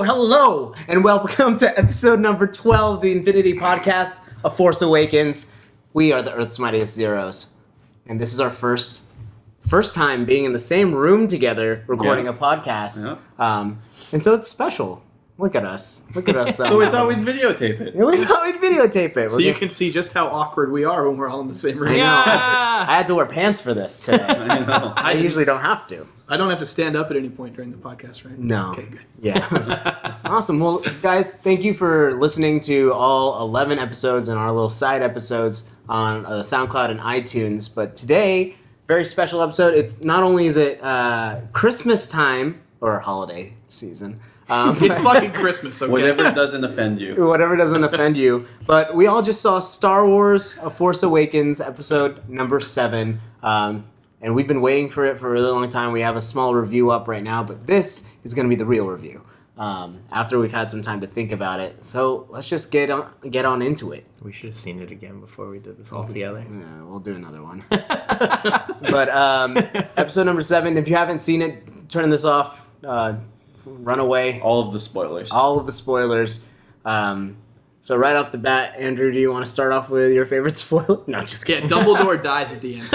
Hello, and welcome to episode number 12 of the Infinity Podcast, A Force Awakens. We are the Earth's Mightiest Zeros, and this is our first time being in the same room together recording a podcast. And so it's special. Look at us. So we thought we'd videotape it. We thought we'd videotape it. So you can see just how awkward we are when we're all in the same room. I know. I had to wear pants for this today. I know. I usually don't have to. I don't have to stand up at any point during the podcast, right? No. Okay, good. Yeah. Awesome. Well, guys, thank you for listening to all 11 episodes and our little side episodes on SoundCloud and iTunes. But today, very special episode. It's not only is it Christmas time or holiday season. It's fucking Christmas, okay? Whatever doesn't offend you. Whatever doesn't offend you. But we all just saw Star Wars A Force Awakens episode number 7. And we've been waiting for it for a really long time. We have a small review up right now, but this is going to be the real review after we've had some time to think about it. So let's just get on into it. We should have seen it again before we did this all together. Yeah, we'll do another one. But episode number 7, if you haven't seen it, turn this off. Run away. All of the spoilers. So right off the bat, Andrew, do you want to start off with your favorite spoiler? No, just kidding. Yeah, Dumbledore dies at the end.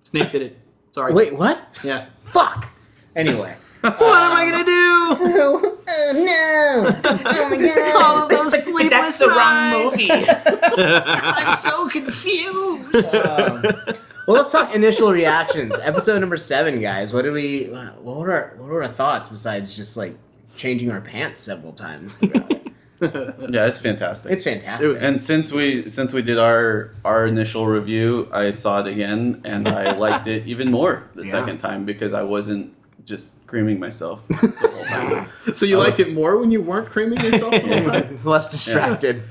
Snape did it. Sorry. Wait, what? Yeah. Fuck. Anyway. What am I gonna do? Oh no! Oh my god! All of those sleepless That's the nights. wrong movie. I'm so confused. Well, let's talk initial reactions. Episode number 7, guys. What were our thoughts besides just like changing our pants several times throughout it? Yeah, it's fantastic. It's fantastic. And since we did our initial review, I saw it again and I liked it even more the second time because I wasn't just creaming myself the whole time. So you liked it more when you weren't creaming yourself the whole time? Less distracted. Well,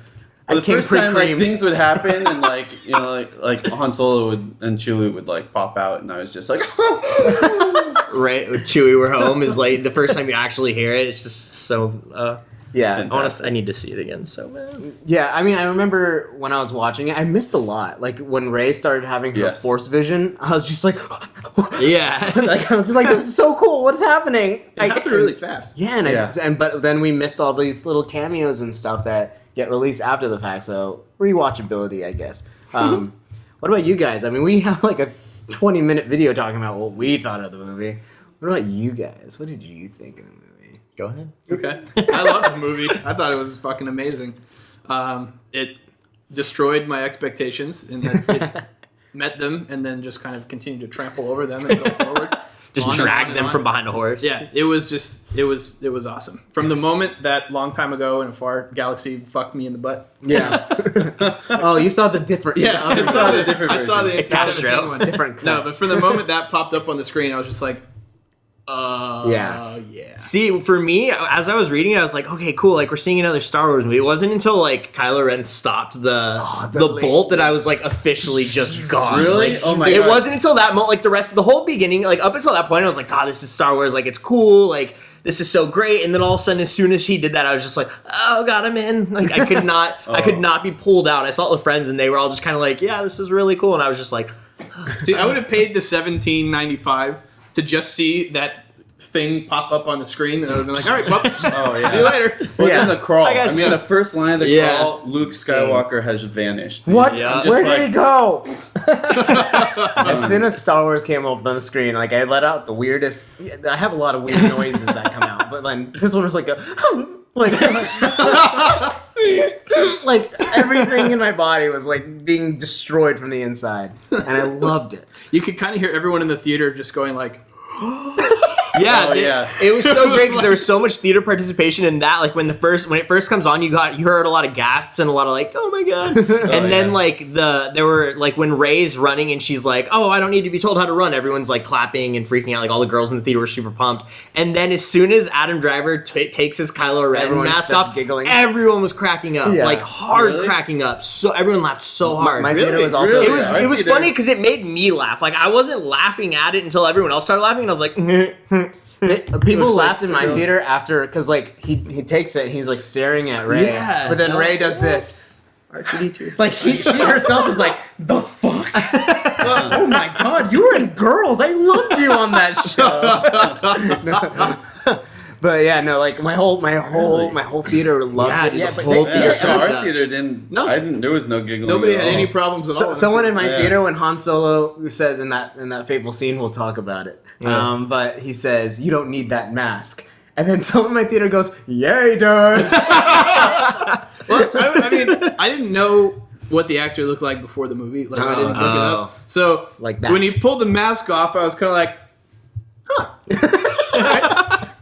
I the came first time, pre-creamed. things would happen, and like Han Solo and Chewie would like pop out, and I was just like, Right, with Chewie, we're home is like the first time you actually hear it. It's just so. Yeah. Honestly, I need to see it again so bad. Yeah, I mean, I remember when I was watching it, I missed a lot. Like, when Rey started having her Force vision, I was just like... Yeah. Like, I was just like, this is so cool, what's happening? It happened really fast. Yeah, but then we missed all these little cameos and stuff that get released after the fact, so rewatchability, I guess. What about you guys? I mean, we have like a 20-minute video talking about what we thought of the movie. What about you guys? What did you think of the movie? Go ahead. Okay. I loved the movie. I thought it was fucking amazing. It destroyed my expectations in that it met them and then just kind of continued to trample over them and go forward. Just drag them from behind a horse. Yeah, it was awesome. From the moment that long time ago in a far galaxy fucked me in the butt. Yeah. Oh, you saw the different... Yeah, I saw the different version. I saw the Castro. one. Different cut. No, but from the moment that popped up on the screen, I was just like, yeah. See, for me, as I was reading it, I was like, okay, cool. Like, we're seeing another Star Wars movie. It wasn't until, like, Kylo Ren stopped the bolt that I was, like, officially just gone. Really? Like, Oh my it God. wasn't until that moment, like, the rest of the whole beginning, like, up until that point, I was like, God, this is Star Wars. Like, it's cool. Like, this is so great. And then all of a sudden, as soon as he did that, I was just like, oh, God, I'm in. Like, I could not, I could not be pulled out. I saw it with friends, and they were all just kind of like, yeah, this is really cool. And I was just like, See, I would have paid the $17.95 to just see that thing pop up on the screen, and I would have been like, all right, well, see you later. well, Yeah. in the crawl. I guess- I mean, the first line of the Yeah. crawl, Luke Skywalker has vanished. What? Yeah. I'm Where just did he go? As soon as Star Wars came up on the screen, like, I let out the weirdest... I have a lot of weird noises that come out, but then this one was like a... Like, like, everything in my body was, like, being destroyed from the inside. And I loved it. You could kind of hear everyone in the theater just going like, yeah, Oh, yeah. It was so great because there was so much theater participation in that. Like when it first comes on, you heard a lot of gasps and a lot of like, oh my god. And then like there were like when Rey's running and she's like, oh, I don't need to be told how to run. Everyone's like clapping and freaking out. Like all the girls in the theater were super pumped. And then as soon as Adam Driver takes his Kylo Ren Everyone mask starts off, giggling. everyone was cracking up, Yeah. like hard Really? cracking up. So everyone laughed so hard. My Really? theater was also... Really? It was funny because it made me laugh. Like I wasn't laughing at it until everyone else started laughing, and I was like, People Looks like- laughed in my theater after, because like he takes it and he's like staring at Rey, Yeah. but then Rey does this. R2D2. Like she herself is like, the fuck? Oh my god, you were in Girls. I loved you on that show. But yeah, no, like my whole theater loved it. Yeah, The but whole they- theater. yeah, Our theater didn't. No. There was no giggling. Nobody at had all. any problems at all. Someone in my Yeah. theater, when Han Solo says in that fateful scene, we'll talk about it. But he says, "You don't need that mask," and then someone in my theater goes, "Yeah, he does." Well, I mean, I didn't know what the actor looked like before the movie. Like, I didn't look it Oh. up. So Like that. when he pulled the mask off, I was kind of like, huh.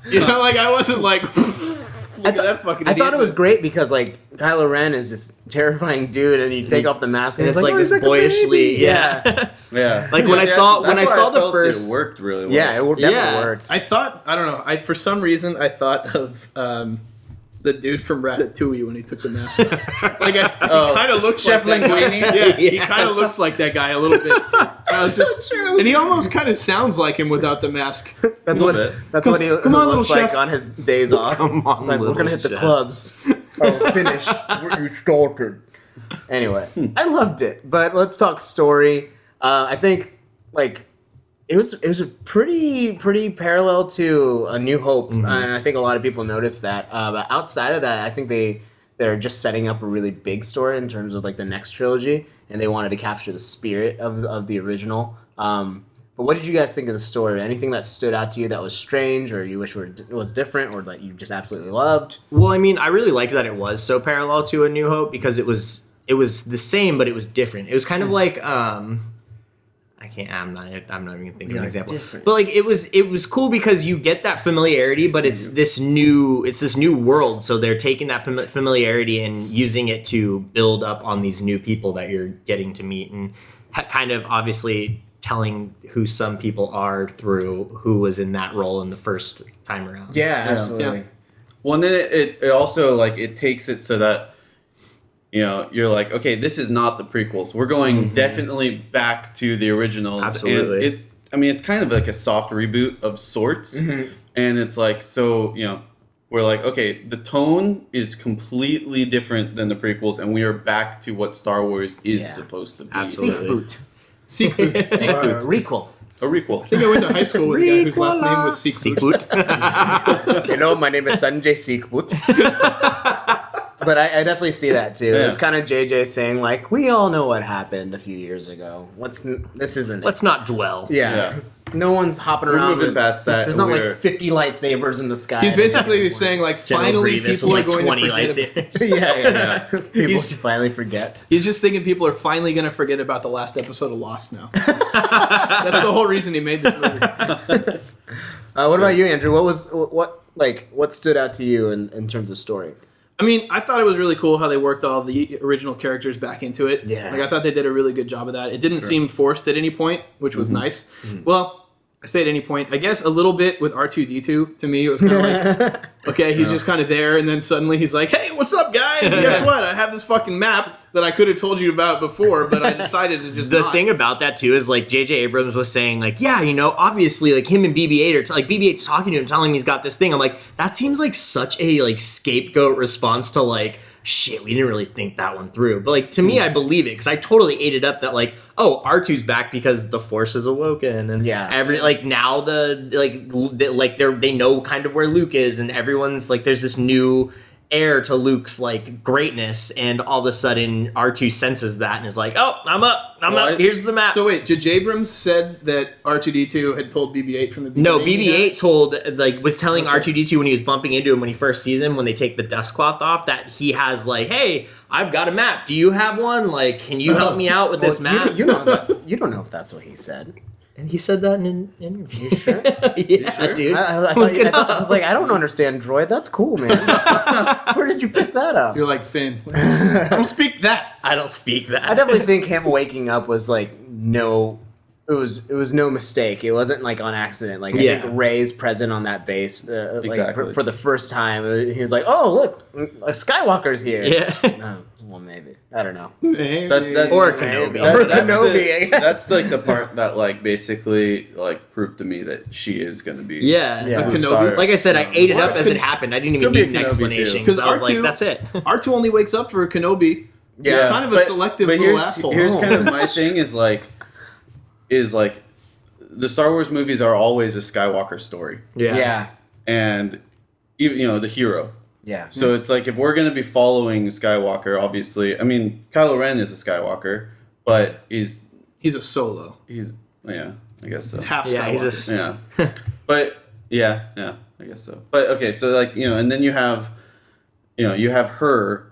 You know, like I wasn't like, look at that fucking I thought idiot. it was great because like Kylo Ren is just a terrifying dude, and you take off the mask and And it's it's like "Oh, this he's like a boyishly, baby." yeah. Yeah. Like when I saw that's why I the felt first, it worked really well. Yeah, it definitely Yeah. worked. I thought, I don't know. For some reason, I thought of the dude from Ratatouille when he took the mask off. Like, he kind of looks Chef like that guy. Linguini? Yeah, he Yes. kind of looks like that guy a little bit. I was and he almost kind of sounds like him without the mask. That's A what little bit. that's what he Come on, looks little like chef. on his days off. Come on, It's like we're little gonna hit the chef. clubs. Oh, finish what you started. Anyway, I loved it, but let's talk story. I think like it was a pretty parallel to A New Hope, and I think a lot of people noticed that. But outside of that, I think they're just setting up a really big story in terms of like the next trilogy, and they wanted to capture the spirit of the original. But what did you guys think of the story? Anything that stood out to you that was strange, or you wish was different, or that you just absolutely loved? well, I mean, I really liked that it was so parallel to A New Hope because it was the same, but it was different. It was kind of like I'm not even gonna think of an example. different. But like it was cool because you get that familiarity, but it's this new world. So they're taking that familiarity and using it to build up on these new people that you're getting to meet, and kind of obviously telling who some people are through who was in that role in the first time around. Yeah, absolutely. Yeah. Well, and then it also like it takes it so that you're like, okay, this is not the prequels. We're going definitely back to the originals. Absolutely. And it's kind of like a soft reboot of sorts, and it's like we're like, okay, the tone is completely different than the prequels, and we are back to what Star Wars is Yeah. supposed to be. Absolutely. Seek boot. Seek Boot. Or Requel. A requel. I think I went to high school with a guy whose last name was Seek Boot. Hello, my name is Sanjay Seekboot. But I definitely see that too. Yeah. It's kind of JJ saying like, we all know what happened a few years ago. This isn't it. Let's not dwell. Yeah. No one's hopping We're around. moving with- past that. There's not We're- like 50 lightsabers in the sky. He's basically saying like, General finally Grievous people with are like going 20 to forget. lightsabers. yeah. People He's- finally forget. He's just thinking people are finally going to forget about the last episode of Lost now. That's the whole reason he made this movie. What about you, Andrew? What stood out to you in terms of story? I mean, I thought it was really cool how they worked all the original characters back into it. Yeah. Like, I thought they did a really good job of that. It didn't seem forced at any point, which was nice. Well, I say at any point, I guess a little bit with R2D2, to me, it was kind of like, okay, he's just kind of there, and then suddenly he's like, hey, what's up, guys? Guess what? I have this fucking map that I could have told you about before, but I decided to just The not. thing about that too is like J.J. Abrams was saying like, yeah, obviously like him and BB-8 are like BB-8's talking to him, telling him he's got this thing. I'm like, that seems like such a like scapegoat response to like, shit, we didn't really think that one through. But like to me, I believe it because I totally ate it up that like, oh, R2's back because the Force is awoken, and now they know kind of where Luke is, and everyone's like, there's this new heir to Luke's like greatness, and all of a sudden R2 senses that and is like, oh, I'm up, here's the map. So wait, J.J. Abrams said that R2D2 had told BB-8 from the beginning? No, BB-8 was telling R2D2 when he was bumping into him when he first sees him, when they take the dust cloth off, that he has like, hey, I've got a map. Do you have one? Like, can you help me out with this map? You don't know if that's what he said. And he said that in an interview. You sure? Yeah, dude. I was like, I don't understand, droid. That's cool, man. Where did you pick that up? You're like, Finn, don't speak that. I don't speak that. I definitely think him waking up was like it was no mistake. It wasn't like on accident. Like I think Rey's present on that base, Exactly. for the first time. He was like, "Oh, look, a Skywalker's here." Yeah. No, well, maybe I don't know. That's, Or Kenobi. that's Kenobi, I guess. that's like the part that like basically like proved to me that she is going to be. Yeah. Yeah. Kenobi. Sorry. Like I said, I ate it up as Could- it happened. I didn't even could be need an a Kenobi, explanation too. because I was R2 like, that's it. R2 only wakes up for Kenobi He's kind of a selective little asshole. Here's kind of my thing is like the Star Wars movies are always a Skywalker story. Yeah. And even the hero. Yeah. So it's like if we're gonna be following Skywalker, obviously, I mean Kylo Ren is a Skywalker, but he's a Solo. I guess so. He's half Skywalker. Yeah, he's a Yeah. But yeah, I guess so. But okay, so like, and then you have her.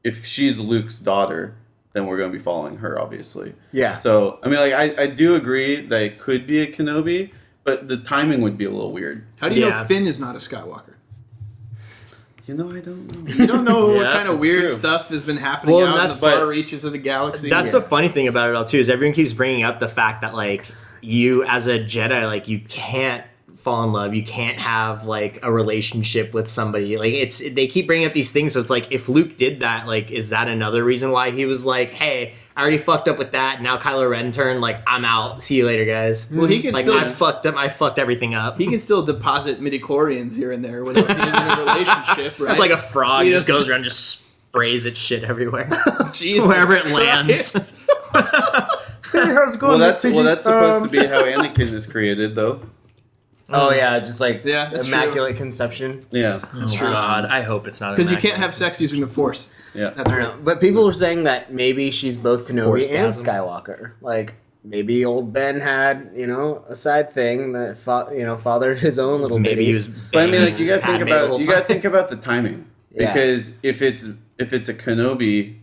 If she's Luke's daughter, then we're going to be following her, obviously. Yeah. So, I mean, like, I do agree that it could be a Kenobi, but the timing would be a little weird. How do you know Finn is not a Skywalker? I don't know. You don't know what kind of that's weird true. stuff has been happening out in the far reaches of the galaxy. That's the funny thing about it all too, is everyone keeps bringing up the fact that like you as a Jedi, like you can't fall in love, you can't have like a relationship with somebody. Like they keep bringing up these things, so it's like if Luke did that, like is that another reason why he was like, hey, I already fucked up with that, now Kylo Ren turned, like I'm out, see you later guys. Well, he could like still I fucked everything up. He can still deposit midichlorians here and there without being in a relationship, right? It's like a frog He just doesn't- goes around, just sprays its shit everywhere. Jesus Wherever it lands. Christ. Hey, how's it going? That's supposed to be how Anakin is created, though. Oh yeah, just like that's immaculate conception. Yeah. Oh God, I hope it's not Because you can't immaculate. have sex using the Force. Yeah. That's I right. don't know, but people were saying that maybe she's both Kenobi and Force-gasm. Skywalker. Like maybe old Ben had a side thing that fathered his own little Maybe he babies. was. But I mean, like you got to think Padme the whole about time. the timing. Yeah. Because if it's a Kenobi,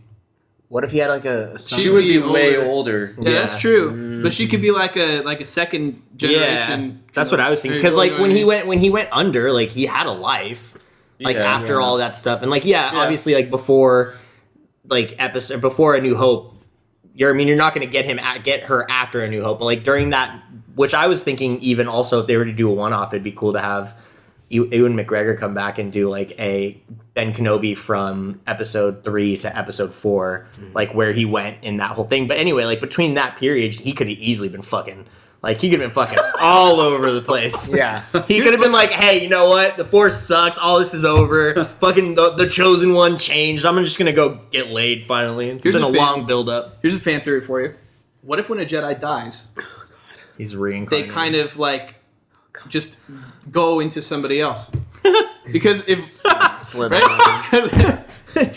What if he had like a son? she would be be way older. older. Yeah, that's true. But she could be like a second generation. Yeah, that's what I was thinking. Because like when he went under, like he had a life, like Yeah. after all that stuff, and like obviously like before, before A New Hope, you're not going to get her after A New Hope, but like during that, which I was thinking even also if they were to do a one-off, it'd be cool to have Ewan McGregor come back and do like a Ben Kenobi from episode 3 to episode 4, like where he went in that whole thing. But anyway, like between that period, he could have easily been fucking. Like he could have been fucking all over the place. Yeah. He could have been like, hey, you know what? The Force sucks. All this is over. Fucking the Chosen One changed. I'm just gonna go get laid finally. It's Here's been a a fan- long build up. Here's a fan theory for you. What if when a Jedi dies, He's they reincarnated. kind of like just go into somebody else? Because if Slither.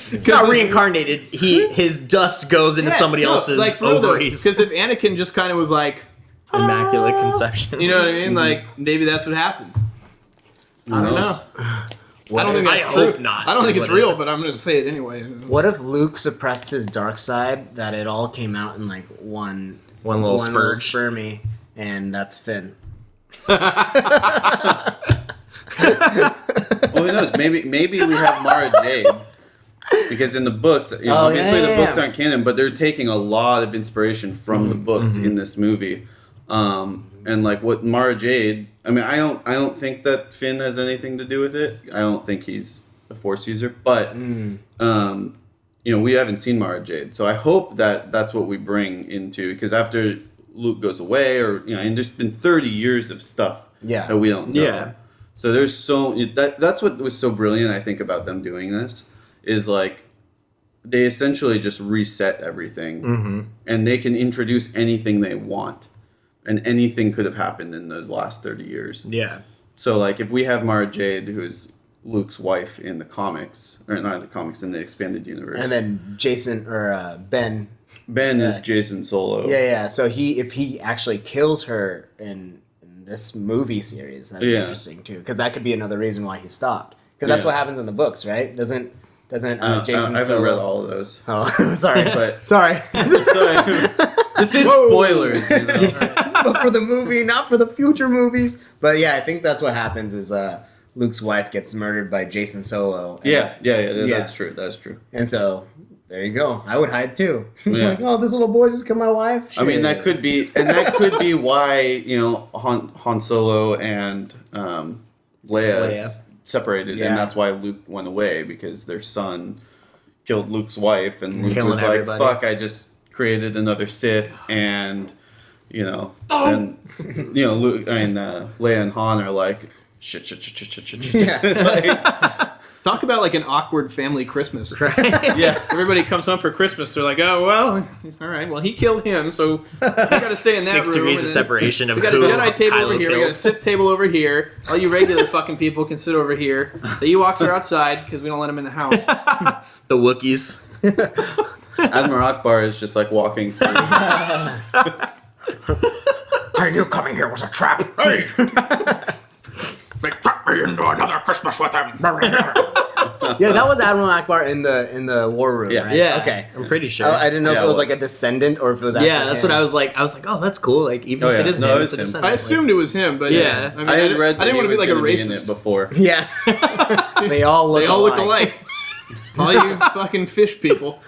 He's not reincarnated. His dust goes into somebody else's ovaries. Because if Anakin just kind of was like, Immaculate conception. you know what I mean? Like maybe that's what happens. I don't know. I don't think that's I true. hope not. I don't think it's But- real, but I'm going to say it anyway. What if Luke suppressed his dark side, that it all came out in like one little spurge. spermy, and that's Finn? Well, who knows? Maybe we have Mara Jade. Because in the books, obviously the books aren't canon, but they're taking a lot of inspiration from the books in this movie. And like what Mara Jade, I mean, I don't think that Finn has anything to do with it. I don't think he's a Force user, but we haven't seen Mara Jade, so I hope that that's what we bring into, because after Luke goes away, and there's been 30 years of stuff that we don't know. Yeah. So there's that's what was so brilliant, I think, about them doing this, is like they essentially just reset everything, and they can introduce anything they want, and anything could have happened in those last 30 years. Yeah. So like if we have Mara Jade, who is Luke's wife in the comics, or not in the comics, in the expanded universe, And then Jason or Ben. Ben is Jason Solo. Yeah. So if he actually kills her in this movie series, that'd be interesting too, because that could be another reason why he stopped. Because that's what happens in the books, right? Doesn't Jason I haven't Solo? read all of those. Oh, sorry, But sorry. this is spoilers, you know. But for the movie, not for the future movies. But yeah, I think that's what happens is Luke's wife gets murdered by Jason Solo. And, Yeah, that's true. That's true. And so there you go. I would hide too. Yeah. Like, oh, this little boy just killed my wife. I mean, that Shit. could be why Han Solo and Leia separated, Yeah. and that's why Luke went away, because their son killed Luke's wife, and Luke Killing was like, everybody. "Fuck! I just created another Sith," and Luke, Leia and Han are like, shit. Yeah. Like, It's Talk about like an awkward family Christmas. Yeah. Everybody comes home for Christmas. They're like, oh, well, all right. Well, he killed him, so we got to stay in that 6 room. degrees and of then separation of We got a who Jedi table Kylo over here. We killed. got a Sith table over here. All you regular fucking people can sit over here. The Ewoks are outside because we don't let them in the house. The Wookiees. Admiral Akbar is just like walking through. I knew coming here was a trap. Hey! They put me into another Christmas with them. Yeah, that was Admiral Akbar in the war room. Yeah. Right? Yeah, Okay. I'm pretty sure. I didn't know Yeah, if it was it like a was. descendant or if it was actually Yeah, that's what him. I was like. I was like, oh, that's cool. Like even Oh, if yeah. it is No, him, it's it's a him. descendant. I assumed it was him, but Yeah. I, mean, I had read that I didn't want to be like a gonna be in it racist. before. Yeah. They all look They all look alike. All you fucking fish people.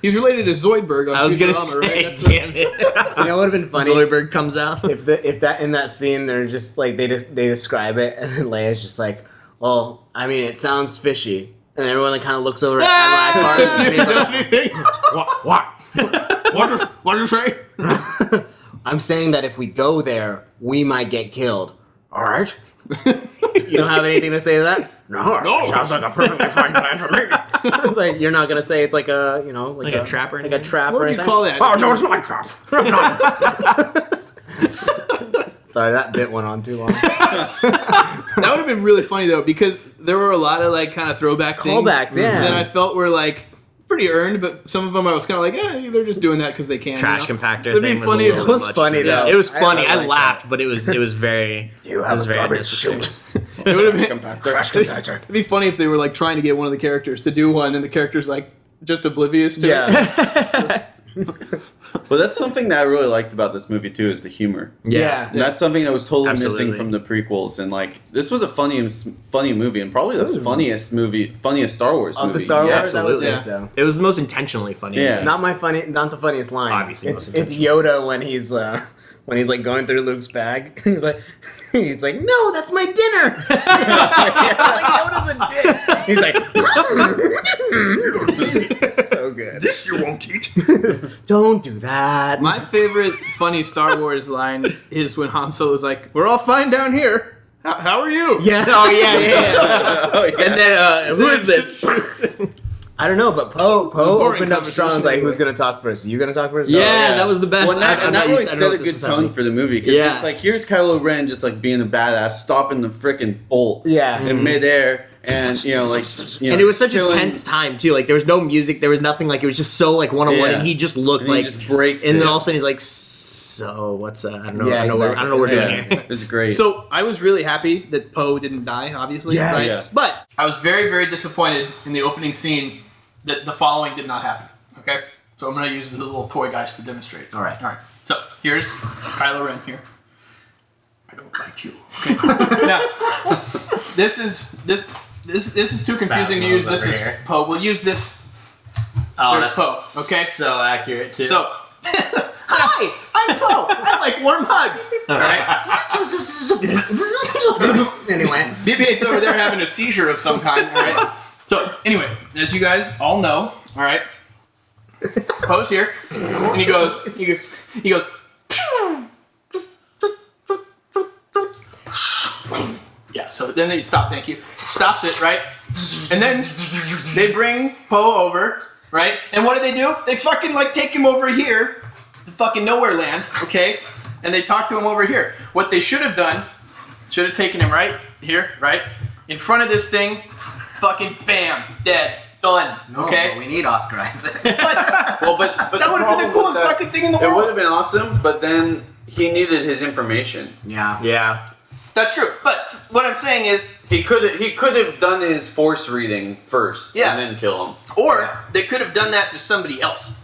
He's related to Zoidberg on I was gonna Futurama, say, right? That's damn it. You know what would have been funny? Zoidberg comes out. If that in that scene they're just like they describe it and then Leia's just like, well, I mean it sounds fishy. And everyone like kind of looks over at Admiral Akbar. to see if he and he's does like, anything. What did you say? I'm saying that if we go there, we might get killed. All right. You don't have anything to say to that? No. Sounds like a perfectly fine plan for me. It's like you're not gonna say it's like a Like a trap or like a anything? trap What or would you anything. call that? Oh no, it's not a trap. Sorry, that bit went on too long. That would have been really funny though, because there were a lot of like kind of throwback Callbacks, things yeah. that I felt were like pretty earned, but some of them I was kind of like, they're just doing that because they can. Trash you know? compactor It'd be thing was funny a if little It was bit much funny, for me. though. It was I funny. I, like laughed, but it was very. You it have was a very garbage unnecessary. chute. It would have been. Trash compactor. It'd be funny if they were like trying to get one of the characters to do one, and the character's like just oblivious to it. Yeah. But that's something that I really liked about this movie too, is the humor. Yeah. And that's something that was totally Absolutely. missing from the prequels, and like this was a funny movie, and probably the funniest Star Wars movie. Of the Star Wars, Yeah, I would say Yeah. so. It was the most intentionally funny. Yeah. movie. Not the funniest line. Obviously, it's most Yoda when he's like going through Luke's bag. he's like, no, that's my dinner. Like Yoda's a dick. He's like, so good. This you won't eat. Don't do that. My favorite funny Star Wars line is when Han Solo's like, "We're all fine down here. How are you?" Yeah. Oh yeah. Oh, yeah. And then who is this? I don't know, but Poe boring opened up strong. conversation Like, anyway. who's gonna talk first? You gonna talk first? Yeah, Oh, that was the best. Well, and that, I'm and not that really used- I don't know set a what this good is tone happening. for the movie, because Yeah. it's like, here's Kylo Ren just like being a badass, stopping the freaking bolt Yeah. in midair, and And it was such killing- a tense time too. Like there was no music, there was nothing. Like it was just so like one-on-one, Yeah. and he just looked And he like, just breaks and it. then all of a sudden he's like, "So what's I don't know. Yeah, I don't know. I don't know what we're doing Yeah, here." it's great. So I was really happy that Poe didn't die, obviously. Yes. Right? Yeah. But I was very, very disappointed in the opening scene that the following did not happen. Okay? So I'm going to use the little toy guys to demonstrate. All right. All right. So here's Kylo Ren here. I don't like you. Okay. Now, this is too confusing to use. This over is here. Poe. We'll use this. Oh, There's Poe, okay? So accurate too. So, hi, I'm Poe. I like warm hugs. All right. Anyway. BB-8's over there having a seizure of some kind. All right. So anyway, as you guys all know, all right, Poe's here, and he goes. Yeah. So then they stop. Thank you. Stops it right, and then they bring Poe over, right? And what do? They fucking like take him over here, to fucking nowhere land, okay? And they talk to him over here. What they should have done, should have taken him right here, right in front of this thing. Fucking bam, dead, done. Okay. we need Oscar Isaac. well, but That would have been the coolest fucking thing in the It would world. have been awesome, but then he needed his information. Yeah. yeah. That's true. But what I'm saying is, He could have done his force reading first, Yeah. and then kill him. or they could have done that to somebody else.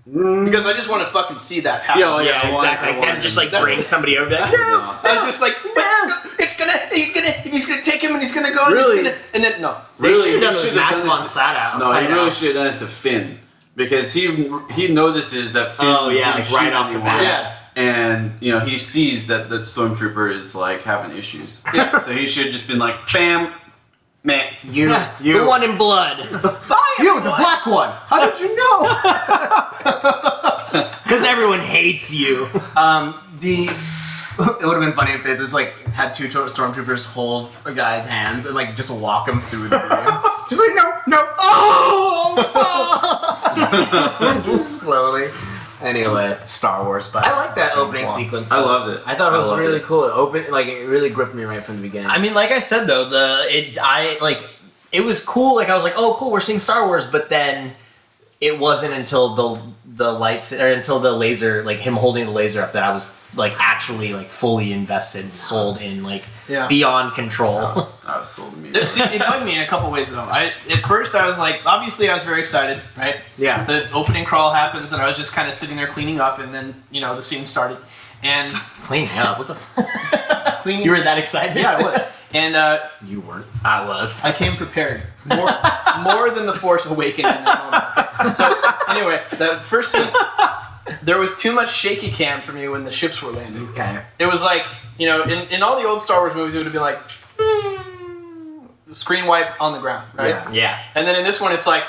Because I just want to fucking see that happen. Yeah, Yeah, I want- exactly. I want And just like That's- bring somebody over. Like, I was just like, but he's gonna take him and he's gonna go and Really? he's gonna, and then no. they Really, should have he done it with should have Max done it von to- Sydow. No, he really should have done it to Finn, because he notices that Finn. Oh, yeah, didn't like shoot right off the anyone. bat. Yeah. And he sees that the stormtrooper is like having issues. Yeah. So he should have just been like, bam, man. The one in blood. You, the black one. How did you know? Because everyone hates you. it would have been funny if they just like had two stormtroopers hold a guy's hands and like just walk him through the room. Just like no, oh, fuck! Just slowly. Anyway, Star Wars, but I like that opening sequence. I loved it. I thought it was loved really it. cool. It really gripped me right from the beginning. I mean, like I said though, it was cool. Like I was like, oh, cool, we're seeing Star Wars, but then it wasn't until the lights or until the laser, like him holding the laser up, that I was like actually like fully invested, sold in, like beyond control. I was sold immediately. See, it bugged me in a couple ways though. At first I was like, obviously I was very excited, right? Yeah. The opening crawl happens, and I was just kind of sitting there cleaning up, and then the scene started, and Cleaning up, what the? cleaning. You were that excited? Yeah, I was. And you weren't. I was. I came prepared. More than the Force Awakens in that moment. So anyway, the first scene, there was too much shaky cam for me when the ships were landing. Okay. It was like, in all the old Star Wars movies, it would have been like screen wipe on the ground, right? Yeah. Yeah. And then in this one, it's like.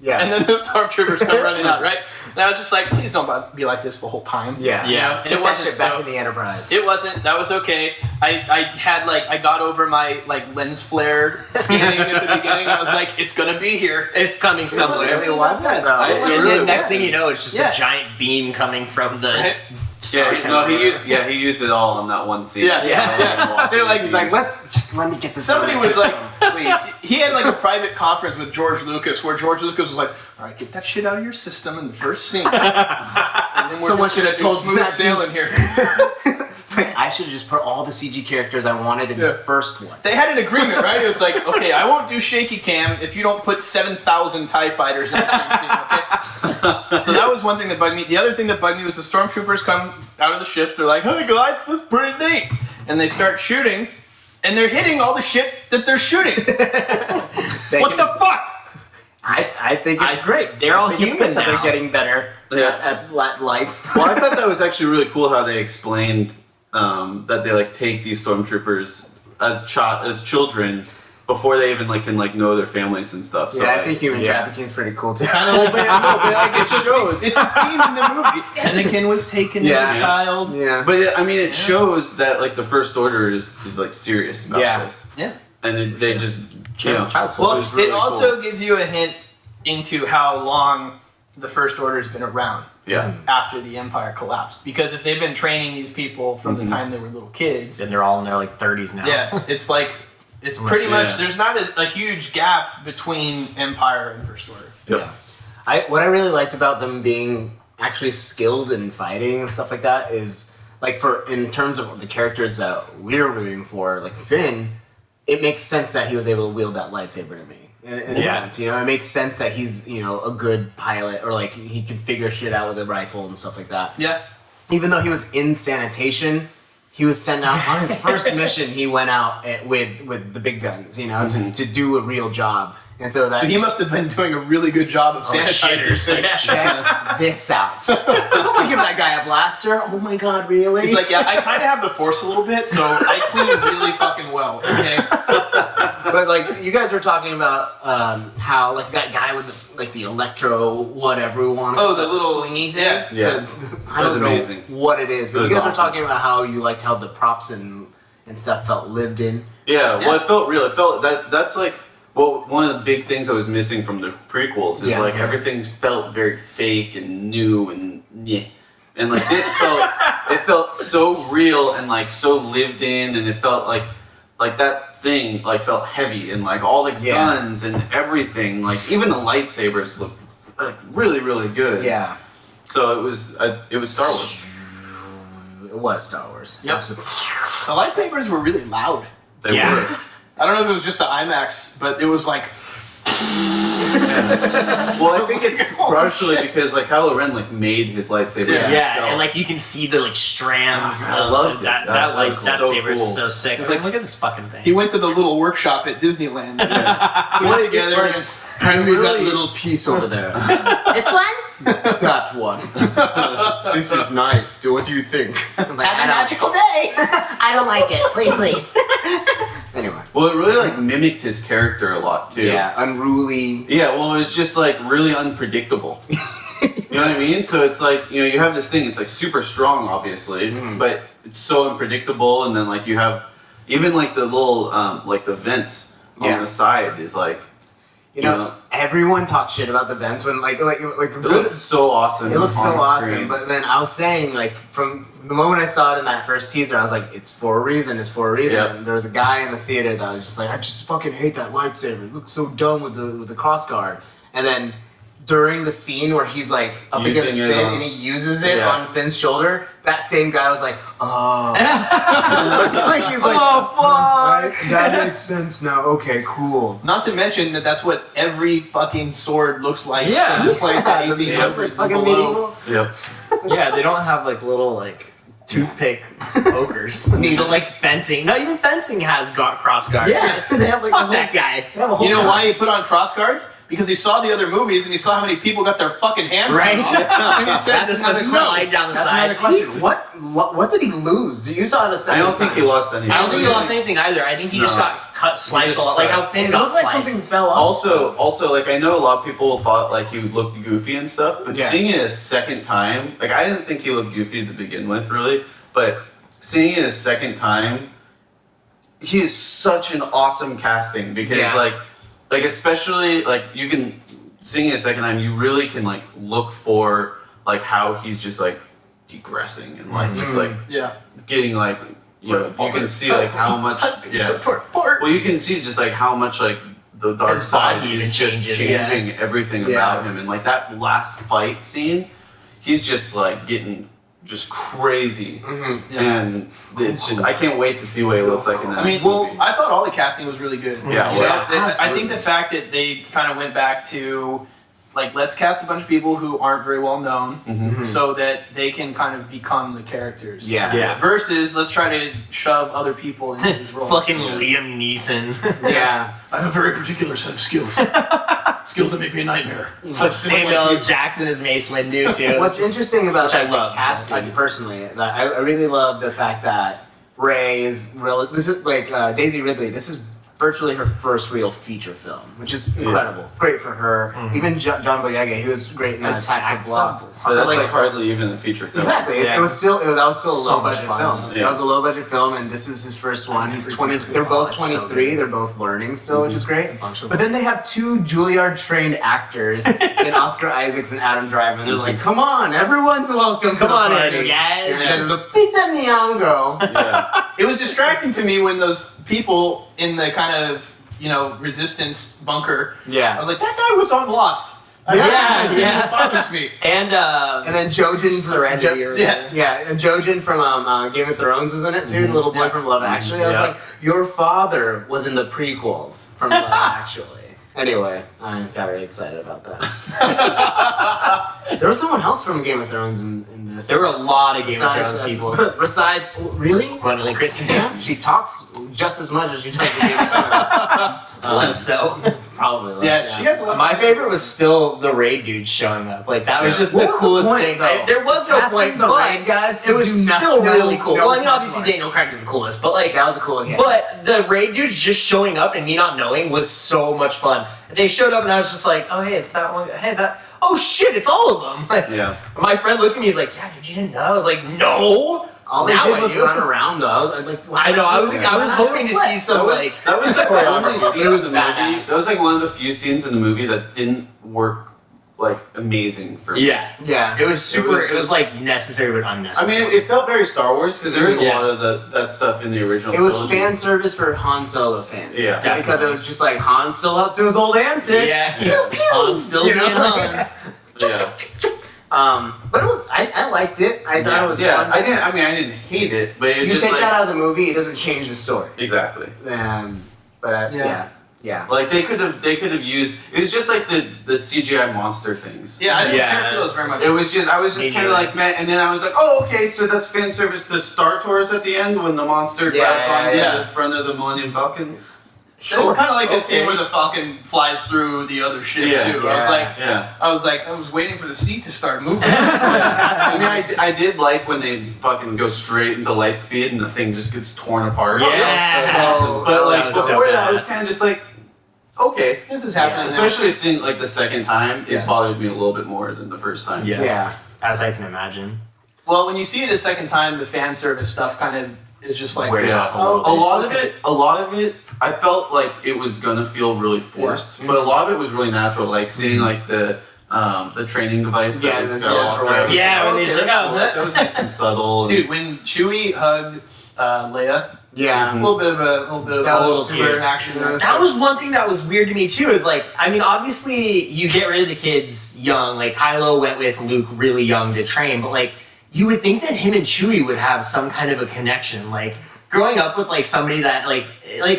Yeah. And then the stormtroopers come running out, right? And I was just like, please don't be like this the whole time. Yeah. Yeah. And Take it that wasn't shit back so- to the Enterprise. It wasn't. That was okay. I got over my lens flare scanning at the beginning. I was like, it's gonna be here. It's coming somewhere. It wasn't, though. It wasn't And then really next bad. thing you know, it's just Yeah. a giant beam coming from the. Right? He used it all on that one scene. Yeah. They're like, He's like, let me get this. somebody on the was system, like, please. he had like a private conference with George Lucas where George Lucas was like, all right, get that shit out of your system in the first scene. And then we're Someone just should have gonna do told smooth that sailing here. It's like I should have just put all the CG characters I wanted in the first one. They had an agreement, right? It was like, okay, I won't do shaky cam if you don't put 7,000 TIE fighters in the same scene, okay? So that was one thing that bugged me. The other thing that bugged me was the stormtroopers come out of the ships. They're like, hey guys, this is pretty neat. And they start shooting, and they're hitting all the shit that they're shooting. What the fuck? I think it's great. They're all I think it's human good that now. They're getting better at life. Well, I thought that was actually really cool how they explained that they like take these stormtroopers as children before they even can know their families and stuff. So Yeah, I think human trafficking is pretty cool too. Kind of like, it's a theme in the movie. Anakin was taken as a child. Yeah. But it shows that the First Order is like serious about this, Yeah. and they just Child support. Well, was really it also cool. gives you a hint into how long the First Order has been around Yeah. after the Empire collapsed. Because if they've been training these people from the time they were little kids, And they're all in their 30s now. yeah, it's like it's pretty much there's not a huge gap between Empire and First Order. Yep. What I really liked about them being actually skilled in fighting and stuff like that is in terms of the characters that we're rooting for, like Finn, it makes sense that he was able to wield that lightsaber to me. In a sense, it makes sense that he's a good pilot, or he can figure shit out with a rifle and stuff like that. Yeah. Even though he was in sanitation, he was sent out on his first mission. He went out with the big guns, to do a real job, and so So he must have been doing a really good job of sanitizing. check this out. Someone give that guy a blaster. Oh my god, really? He's like, yeah, I kind of have the Force a little bit, so I clean really fucking well. Okay. But you guys were talking about how that guy with the electro whatever we want. Oh, the little swingy thing. yeah. Yeah. I was don't know amazing. what it is, but It you was guys were awesome. talking about how you liked how the props and stuff felt lived in. Yeah, well, Yeah. it felt real. It felt that's one of the big things that was missing from the prequels is everything felt very fake and new and and this felt so real and so lived in, and it felt like that thing felt heavy, and all the guns and everything, even the lightsabers looked really really good. Yeah, So it was Star Wars. it was Star Wars. Yep. Absolutely. The lightsabers were really loud. They Yeah. were. I don't know if it was just the IMAX, but it was like. Well, I think it's partially because Kylo Ren made his lightsaber. Yeah. himself. And you can see the strands. I loved it. That That was so lightsaber cool. is so sick. It's look at this fucking thing. He went to the little workshop at Disneyland. Put it together. and- Hand me that little piece over there. This one? That one. This is nice. What do you think? Have a magical day. I don't like it. Please leave. Anyway. Well, it really mimicked his character a lot too. Yeah, unruly. Yeah. Well, it was just really unpredictable. You know what I mean? So it's like, you know, you have this thing, it's like super strong, obviously, but it's so unpredictable. And then like you have even like the little, like the vents on the side is like, You know, everyone talks shit about the vents when like it looks so awesome. It looks so on awesome, screen. but then I was saying, like, from the moment I saw it in that first teaser, I was like, it's for a reason, it's for a reason. Yep. And there was a guy in the theater that was just like, I just fucking hate that lightsaber. It looks so dumb with the cross guard. And then during the scene where he's like up Using against it Finn on- and he uses it Yeah. on Finn's shoulder, that same guy was like, oh. Like, he's like, Oh, fuck. right? That makes sense now. Okay, cool. Not to mention that that's what every fucking sword looks like. Yeah. From like the The 1800s and fucking below. medieval. Yep. Yeah, they don't have like little like toothpick pokers. Needles. Like fencing. No, even fencing has got cross guards. Yeah, so they have like Fuck that guy. You know why he put on cross guards? Because he saw the other movies and he saw how many people got their fucking hands Right. cut off. And he said, That just went slide down the That's side. another question. What did he lose? Do you saw it a I second don't think he lost anything. I don't think he lost anything either. I think he just No. got cut, sliced just a lot. Like how got- Finn It got looked like sliced. something fell off. Also, like I know a lot of people thought like he looked goofy and stuff, but Yeah. seeing it a second time, like I didn't think he looked goofy to begin with, really. But seeing it a second time, he is such an awesome casting because Yeah. like especially like you can seeing it a second time, you really can like look for like how he's just like degressing and like just like Yeah. getting like you know you can see like how much well you can see just like how much like the dark His side body is even just changes, yeah. changing everything Yeah. about him and like that last fight scene he's just like getting just crazy and it's just I can't wait to see what he looks like in that I mean, next well, movie. I thought all the casting was really good. Yeah, You well, know, I absolutely. think the fact that they kind of went back to, like, let's cast a bunch of people who aren't very well known so that they can kind of become the characters. Yeah. Yeah. Versus, let's try to shove other people into these roles. Fucking Liam Neeson. Yeah. I have a very particular set of skills. Skills that make me a nightmare. Samuel L. Jackson is Mace Windu too. What's interesting about Which I that love. casting personally, that I really love the fact that Ray is this is like Daisy Ridley. This is virtually her first real feature film, which is incredible. Great for her. Even John Boyega, he was great in Attack of Blood. But that's Like- like hardly even a feature film. Exactly. Yeah. It was still that was still a So low much budget fun. film. Yeah. That was a low budget film, and this is his first one. He's 20. They're both it's so 23. good. They're both learning still, which is great. a bunch of But then they have two Juilliard trained actors in Oscar Isaacs and Adam Driver, and they're like, "Come on, everyone's welcome. Come to the on party." in, guys. Instead of the Pita Nyong'o. Yeah. It was distracting to me when those people in the kind of, you know, resistance bunker, I Yeah. was like, that guy was on Lost. Yeah, It yeah. bothers me. And And then Jojen Serenity or yeah. Yeah, and Jojen from Game of Thrones was in it too. The little boy from Love Actually. I was Yeah. like, your father was in the prequels from Love Actually. Anyway, I got really excited about that. There was someone else from Game of Thrones in this. there were a lot of Game of Besides, Thrones people. Besides, really? Gwendolyn Christie. Yeah, she talks just as much as she does in Game of Thrones. Less so. Probably less. Yeah, she has a lot. My favorite was still the raid dude showing up. Like that was Yeah. just What the was the coolest point, thing. though? There was no Casting point, the but raid guys to it was do still no- really no- cool. no Well, I mean, obviously punchline. Daniel Craig is the coolest, but like That was a cool hit. But the raid dudes just showing up and me not knowing was so much fun. They showed up and I was just like, oh hey, it's that one. Hey, that. Oh shit, it's all of them. Like, Yeah. my friend looked at me. He's like, yeah, dude, you didn't know. I was like, no. all they Now did I was do. run around though. I was like, I know. I was hoping to see some like. That was like the only choreography. scene It was in the movie. badass. That was like one of the few scenes in the movie that didn't work like amazing for me. Yeah. yeah. It was super. was It was just- like necessary but I unnecessary. mean, it felt very Star Wars because there was Yeah. a lot of that stuff in the original. It was trilogy. fan service for Han Solo fans. Yeah. Because it was just like Han still up to his old antics. yeah. Pew, pew. Han still You being know? Han. Yeah, But it was I liked it. I thought it was yeah. fun. I didn't hate it, but it You just take like that out of the movie, it doesn't change the story. exactly. But Yeah. yeah. Like they could have used. It was just like the CGI monster things. Yeah, I didn't Yeah. care for those very much. It was just I was just Me kind of neither. like meh, and then I was like, oh okay, so that's fan service to Star Tours at the end when the monster Yeah, grabs onto yeah. the front of the Millennium Falcon. It's kind of like that scene Okay. where the Falcon flies through the other ship Yeah. too. I was Yeah. like, I was waiting for the seat to start moving. I mean, I did like when they fucking go straight into light speed and the thing just gets torn apart. Yeah. That was so awesome. But That like was so before that, I was badass. kind of just like, okay. This is happening. now. Especially seeing like the second time, it bothered me a little bit more than the first time. Yeah. As I can imagine. Well, when you see it a second time, the fan service stuff kind of is just like Wears off a little A lot of it, I felt like it was gonna feel really forced, but a lot of it was really natural. Like seeing like the training device. Yeah, that the Skywalker droid. had. Yeah, when they said, oh, that was nice and subtle. And, Dude, when Chewie hugged Leia, Yeah. a little bit of That was super cute. action there. That was one thing that was weird to me too. Is like, I mean, obviously you get rid of the kids young. Like Kylo went with Luke really young to train, but like you would think that him and Chewie would have some kind of a connection. Like growing up with like somebody that like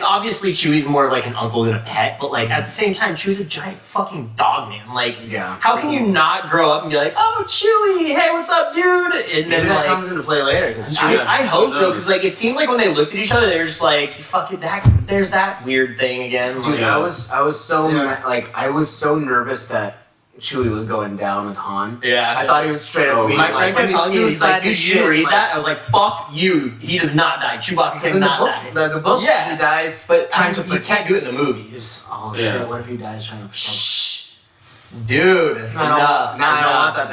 obviously Chewie's more of like an uncle than a pet, but like at the same time Chewie's a giant fucking dog man. Like, Yeah. how can you not grow up and be like, oh Chewie, hey, what's up, dude? And Maybe then that like, comes into play later because I hope so, because like it seemed like when they looked at each other, they were just like, "Fuck it, there's that weird thing again." Dude, Like, I was so Yeah. I was so nervous that Chewie was going down with Han. yeah, I thought he was straight up being my friend like, kept telling me, he's like, suicide "Did you shit, read like- that?" I was like, "Fuck you! He does not die. Chewbacca Because in the cannot book, die." the book, Yeah. he dies, But trying to you protect. can't do it in the movies. Oh Yeah. shit! What if he dies trying to protect? Shh, dude. Enough. I don't want that.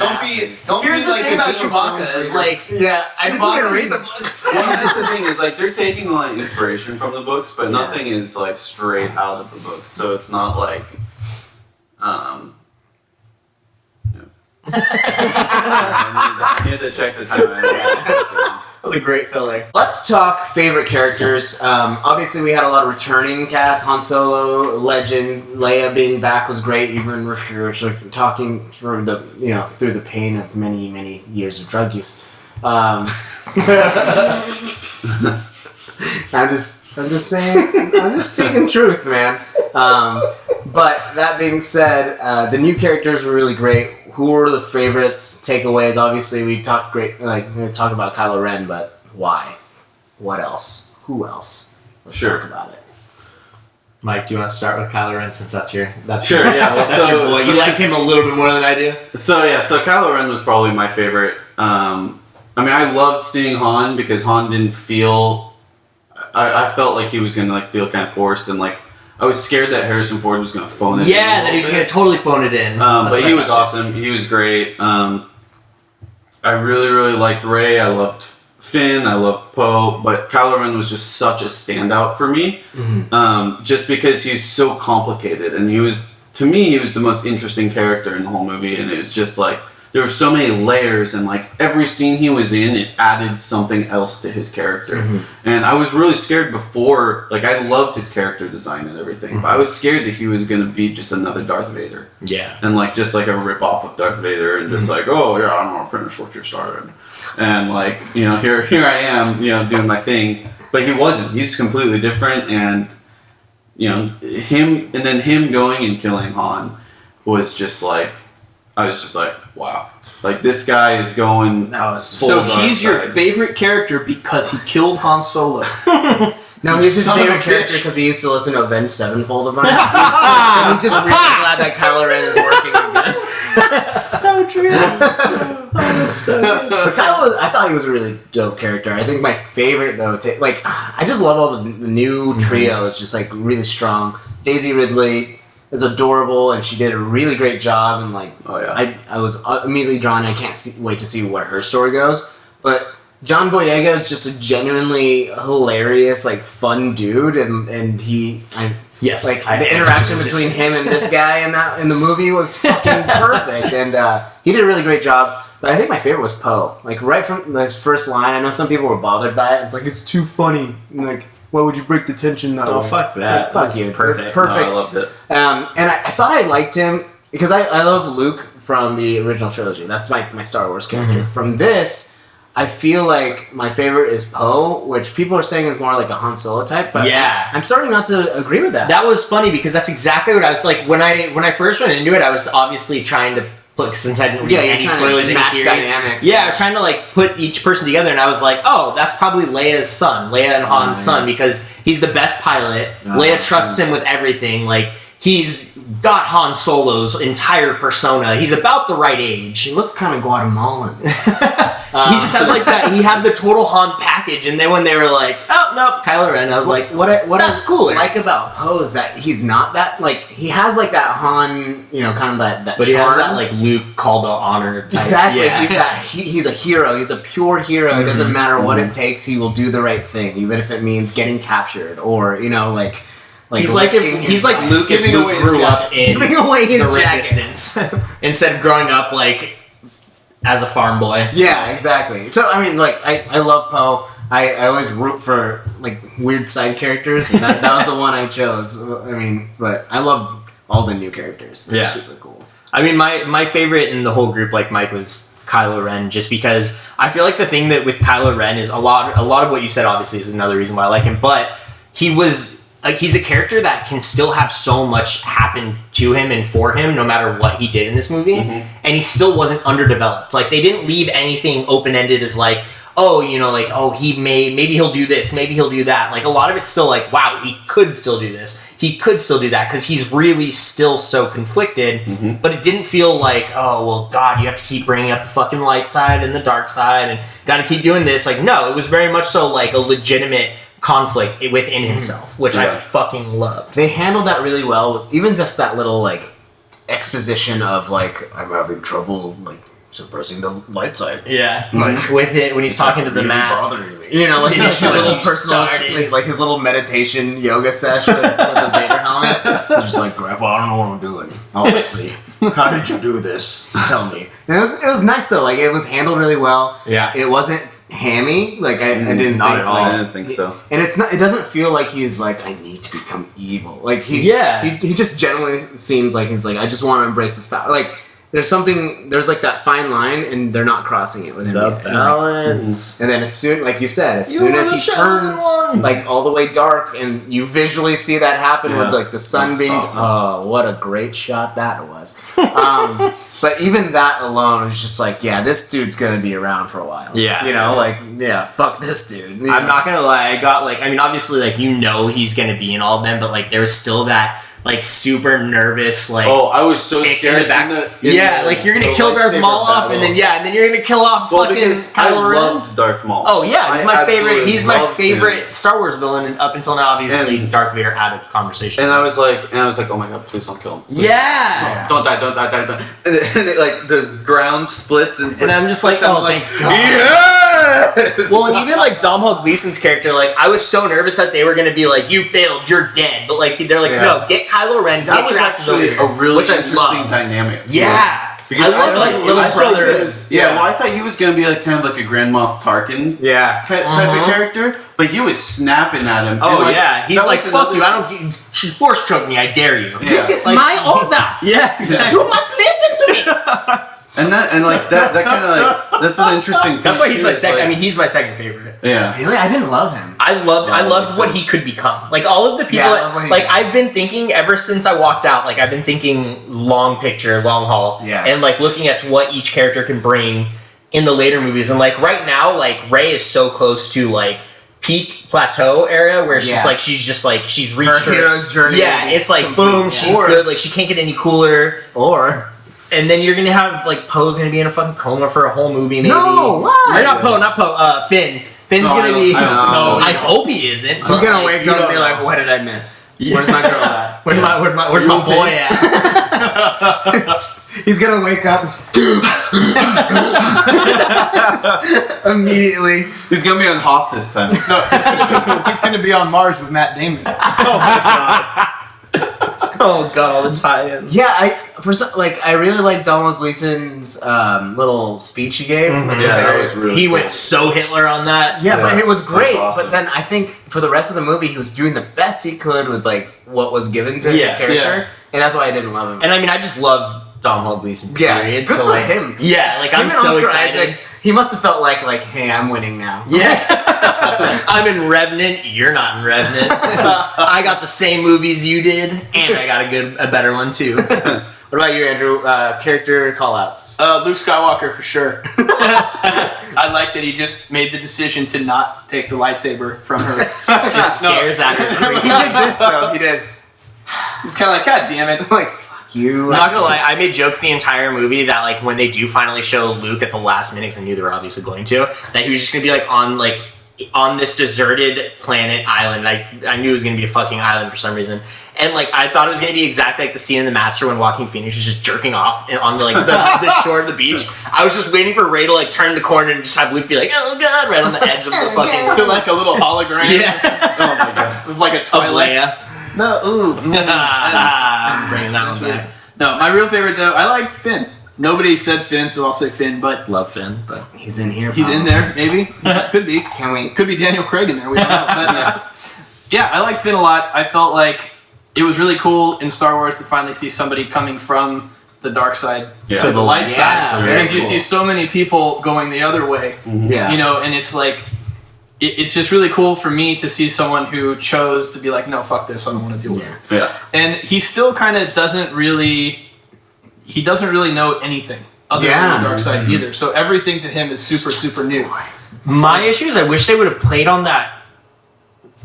Don't Here's be the like thing a about Game of Chewbacca Thrones is reader. like, Yeah, I didn't Chewbacca- even read the books. well, that's the thing is like they're taking a lot of inspiration from the books, but Yeah. nothing is like straight out of the books. So it's not like, I need to check the time. that was a great filler. Let's talk favorite characters. Obviously, we had a lot of returning cast. Han Solo, legend. Leia being back was great. Even we're talking through the pain of many years of drug use. I'm just saying. I'm just speaking truth, man. But that being said, the new characters were really great. Who were the favorites? Takeaways? Obviously, we talked we talked about Kylo Ren, but why? What else? Who else? Let's Sure. talk about it. Mike, do you want to start with Kylo Ren since that's your Sure, yeah. Well, that's your boy? You like him a little bit more than I do. So Kylo Ren was probably my favorite. I mean, I loved seeing Han because Han didn't feel. I felt like he was gonna like feel kind of forced, and like I was scared that Harrison Ford was gonna phone it. in a Yeah, that he little was bit. gonna totally phone it in. But That's he what was I thought. awesome. He was great. I really liked Rey. I loved Finn. I loved Poe. But Kylo Ren was just such a standout for me, just because he's so complicated, and he was the most interesting character in the whole movie, and it was just like there were so many layers, and like every scene he was in, it added something else to his character. And I was really scared before. Like I loved his character design and everything, but I was scared that he was gonna be just another Darth Vader. Yeah. And like just like a rip off of Darth Vader, and just like, oh yeah, I'm gonna finish what you started, and like here I am, doing my thing. But he wasn't. He's completely different, and him going and killing Han was just like, I was just like, wow, like this guy is going. That was full So dark he's your side. favorite character because he killed Han Solo. No, he's his Son of a favorite character bitch. because he used to listen to Avenged Sevenfold of mine. And he's just really glad that Kylo Ren is working again. So true. But Kylo, I thought he was a really dope character. I think my favorite though, I just love all the new trios, just like really strong. Daisy Ridley is adorable, and she did a really great job. And like, Oh, yeah. I was immediately drawn. I can't wait to see where her story goes. But John Boyega is just a genuinely hilarious, like fun dude, and Yes. like the interaction between him and this guy in the movie was fucking perfect, and he did a really great job. But I think my favorite was Poe. Like right from this first line, I know some people were bothered by it. It's like it's too funny. And like, why would you break the tension that Oh, way? fuck that. Like, fuck That's you. perfect. It's perfect. No, I loved it. And I thought I liked him because I love Luke from the original trilogy. That's my Star Wars character. From this, I feel like my favorite is Poe, which people are saying is more like a Han Solo type. But Yeah. I'm starting not to agree with that. That was funny because that's exactly what I was like when I first went into it. I was obviously trying to put, since I didn't read Yeah, you're any trying to spoilers, any match theories. dynamics. Yeah, I was trying to like put each person together, and I was like, oh, that's probably Leia's son, Leia and Han's son, because he's the best pilot. Leia trusts him with everything. Like he's got Han Solo's entire persona. He's about the right age. She looks kind of Guatemalan. He just has like that. He had the total Han package, and then when they were like, "Oh no, Kylo Ren," I was like, what that's I cooler. like about Poe is that he's not that, like, he has like that Han, kind of that But charm. he has that like Luke call to honor type. Exactly. Yeah. He's a hero. He's a pure hero. It doesn't matter what it takes. He will do the right thing, even if it means getting captured or like He's like Luke if Giving Luke away his grew up in giving away his the jacket. Resistance instead of growing up like as a farm boy. Yeah, exactly. So I mean, like, I love Poe. I always root for like weird side characters, and that was the one I chose. I mean, but I love all the new characters. It's Yeah. super cool. I mean, my favorite in the whole group, like Mike, was Kylo Ren, just because I feel like the thing that with Kylo Ren is a lot of what you said. Obviously, is another reason why I like him, but he's a character that can still have so much happen to him and for him, no matter what he did in this movie, and he still wasn't underdeveloped. Like, they didn't leave anything open ended as like, maybe he'll do this, maybe he'll do that. Like, a lot of it's still like, wow, he could still do this, he could still do that, because he's really still so conflicted. But it didn't feel like, oh well, God, you have to keep bringing up the fucking light side and the dark side, and got to keep doing this. Like, no, it was very much so like a legitimate conflict within himself, which I fucking loved. They handled that really well with even just that little like exposition of like, I'm having trouble like suppressing the light side. Yeah, like with it when he's talking to the really mask. bothering me. Like Yeah, his like little she personal, started. like his little meditation yoga sesh with the Vader helmet. He's just like, Grandpa, I don't know what I'm doing. Honestly, how did you do this? Tell me. And it was nice though. Like, it was handled really well. Yeah. It wasn't hammy. Like, I didn't Not think, at all. like, I didn't think so. And it's not. It doesn't feel like he's like, I need to become evil. Like he just generally seems like he's like, I just want to embrace this power. Like, there's like that fine line, and they're not crossing it with him yet. Balance. And then as soon, like you said, as soon as he turns like all the way dark, and you visually see that happen with like the sun That's being, awesome. oh, what a great shot that was. But even that alone is just like, yeah, this dude's gonna be around for a while. Yeah. Fuck this dude. I'm not gonna lie, obviously, like, he's gonna be in all of them, but like there was still that like super nervous, like, Oh, I was so tick scared. in the back. Like, you're gonna kill Darth lightsaber Maul off, battle. and then you're gonna kill off fucking because I Kylo Ren. loved Darth Maul. Oh yeah, he's I my favorite. absolutely He's my loved favorite him. Star Wars villain, and up until now, obviously, And- Darth Vader out of conversation. And I was like, oh my God, please don't kill him. Please yeah. Don't die. And it, like, the ground splits, and And I'm just like, oh, thank God. yes! Well, and even like Domhnall Gleeson's character, like, I was so nervous that they were gonna be like, you failed, you're dead. But like, they're like, no, get Kylo Ren, that get was your asses over actually here. a really Which I interesting love. dynamic. Yeah. Because I love like little brothers. Yeah, well, I thought he was gonna be like kind of like a Grand Moff Tarkin type of character, but he was snapping at him. Oh and, like, yeah, he's that like, was fuck another- you, I don't get, she force choke me, I dare you. This is Like, my order. Yeah, exactly. You must listen to me. And that kind of like that's an interesting. That's why he's thing, my too. second. Like, I mean, he's my second favorite. yeah. Really, I didn't love him. I loved what he could become. Like, all of the people, Yeah, I love what he like, did. I've been thinking ever since I walked out, like, I've been thinking long picture, long haul, Yeah. and like looking at what each character can bring in the later movies. And like right now, like Rey is so close to like peak plateau area where she's Yeah. like she's reached Her hero's journey. Yeah, it's like boom, she's Or- good. Like, she can't get any cooler. Or And then you're gonna have like Poe's gonna be in a fucking coma for a whole movie, maybe. No, why? Or not Poe. Finn. Finn's No, I gonna don't- be. I don't think so. I hope he isn't. he's but, gonna like, wake you up and don't be know. like, what did I miss? Yeah. Where's my girl at? Where's my boy at? He's gonna wake up immediately. He's gonna be on Hoth this time. He's going to be on Mars with Matt Damon. Oh god, all the tie-ins. Yeah, I really like Donald Gleason's little speech he gave. Like, Yeah, that very- was really He cool. went so Hitler on that. Yeah, but it was great. awesome. But then I think for the rest of the movie, he was doing the best he could with like what was given to Yeah, his character, yeah. and that's why I didn't love him. And I mean, I just love Domhnall Gleeson. Yeah, Period. good so for like him. Yeah, like Him I'm and so Oscar excited. Isaacs, he must have felt like, hey, I'm winning now. Yeah. I'm in Revenant. You're not in Revenant. I got the same movies you did, and I got a better one too. What about you, Andrew? Character callouts. Luke Skywalker for sure. I like that he just made the decision to not take the lightsaber from her. Just stares at her. He did this though. He did. He's kind of like, God damn it. Like, fuck you. I'm not gonna lie, I made jokes the entire movie that like when they do finally show Luke at the last minute, 'cause I knew they were obviously going to, that he was just gonna be like on this deserted planet island. I knew it was gonna be a fucking island for some reason. And like I thought it was gonna be exactly like the scene in The Master when Joaquin Phoenix was just jerking off on like the shore of the beach. I was just waiting for Ray to like turn the corner and just have Luke be like, "Oh God!" right on the edge of the fucking. To like a little hologram. Yeah. Oh my god. With like a Of Twilight. Leia. No, ooh. I'm bringing that That's one weird. back. No, my real favorite though, I liked Finn. Nobody said Finn, so I'll say Finn, but Love Finn, but He's in here. he's in there, maybe. Could be. Can we? Could be Daniel Craig in there, we don't know. But yeah, I like Finn a lot. I felt like it was really cool in Star Wars to finally see somebody coming from the dark side Yeah. to the light Yeah, side. very Because you cool. see so many people going the other way, Yeah. you know, and it's like, it's just really cool for me to see someone who chose to be like, no, fuck this, I don't want to deal with it. Yeah. Yeah. And he still kind of doesn't really know anything other Yeah. than the dark side either. So everything to him is super new. my issue is I wish they would have played on that,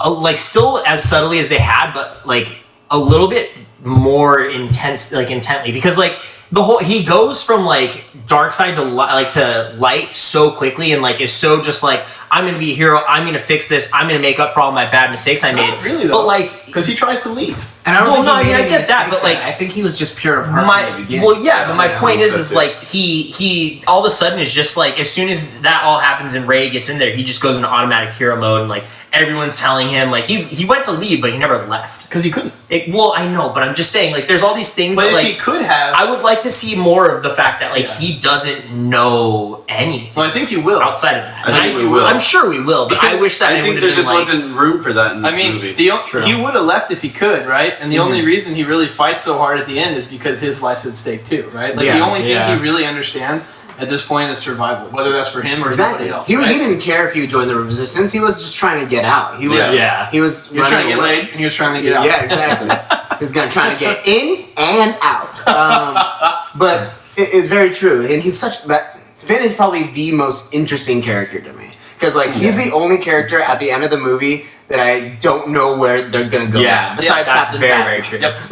like still as subtly as they had, but like a little bit more intense, like intently, because like the whole he goes from like dark side to to light so quickly, and like is so just like, I'm gonna be a hero, I'm gonna fix this, I'm gonna make up for all my bad mistakes I made. Not really though, but like because he tries to leave. And I don't Well, think no, he I mean, made I any get that, mistakes but, like, I think he was just pure of heart my from the beginning. well, yeah, but my point is that's it. like he all of a sudden is just like, as soon as that all happens and Ray gets in there, he just goes into automatic hero mode, and like everyone's telling him like he went to leave, but he never left. Because he couldn't. Well, I know, but I'm just saying like there's all these things But that if like he could have, I would like to see more of the fact that like Yeah. he doesn't know anything well, I think you will. outside of that. I think we will. I'm sure we will, but I Because wish that I it think would there have just been like, wasn't room for that in this I mean, movie. True. he would have left if he could, right? And the only reason he really fights so hard at the end is because his life's at stake too, right? Like the Yeah. only thing Yeah. he really understands at this point is survival, whether that's for him or Exactly. anybody else. He right? didn't care if you joined the resistance. He was just trying to get out. He was. Yeah. He was. He was trying to get running away. laid, and he was trying to get out. Yeah, exactly. He's gonna trying to get in and out. But it's very true, and he's such that Finn is probably the most interesting character to me, because like he's the only character at the end of the movie that I don't know where they're gonna go. Yeah, besides that's Captain very, Phasma. very true. Yep.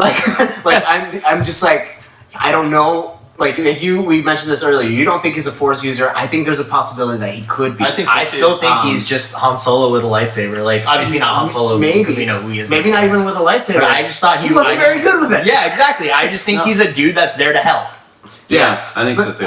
Like I'm just like, I don't know. Like we mentioned this earlier. You don't think he's a Force user. I think there's a possibility that he could be. I think so I too. still think he's just Han Solo with a lightsaber. Like, obviously not Han Solo, Maybe. because we know who he is. Maybe not even with a lightsaber. But I just thought he wasn't very good with it. Yeah, exactly. I just think he's a dude that's there to help. Yeah, I think so But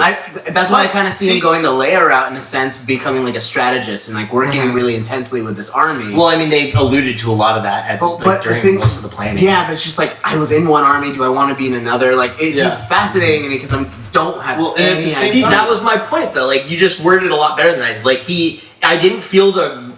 too. that's why I But, kind of see him see- going the Leia route in a sense, becoming like a strategist and like working really intensely with this army. Well, I mean, they alluded to a lot of that at, But like, the during thing- most of the planning. yeah, but it's just like I was in one army. Do I want to be in another? Like Yeah. it's fascinating to me because I don't have Well, and any it's the same idea. See, that was my point, though. Like, you just worded it a lot better than I did. Like, I didn't feel the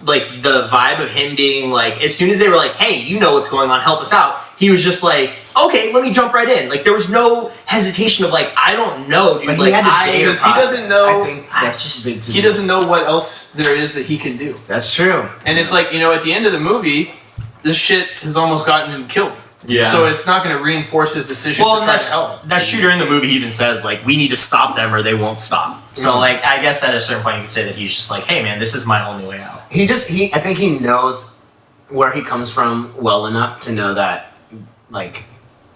vibe of him being like, as soon as they were like, hey, you know what's going on, help us out, he was just like, okay, let me jump right in. Like, there was no hesitation of like, I don't know, dude. But like, he had the I, data because he process. doesn't know- I think I that's just- big to He me. doesn't know what else there is that he can do. That's true. And it's like, you know, at the end of the movie, this shit has almost gotten him killed. Yeah. So it's not going to reinforce his decision well, to and try to help. that's true. During the movie, he even says like, we need to stop them or they won't stop. So like, I guess at a certain point, you could say that he's just like, hey man, this is my only way out. I think he knows where he comes from well enough to know that like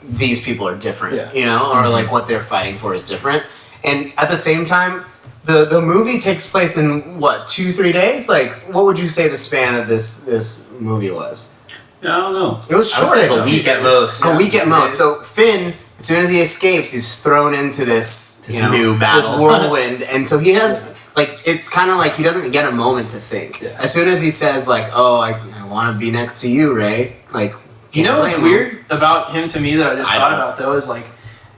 these people are different, Yeah. you know, or like what they're fighting for is different. And at the same time, the movie takes place in what, 2-3 days? Like, what would you say the span of this movie was? Yeah, I don't know. It was I would short. say enough. a week at most. A week at Yeah. most. So Finn, as soon as he escapes, he's thrown into this, This you know, new battle. this whirlwind, and so he has like it's kind of like he doesn't get a moment to think. Yeah. As soon as he says like, "Oh, I want to be next to you, Ray," like You know what's can't blame him. weird about him to me that I just I thought don't. about though is like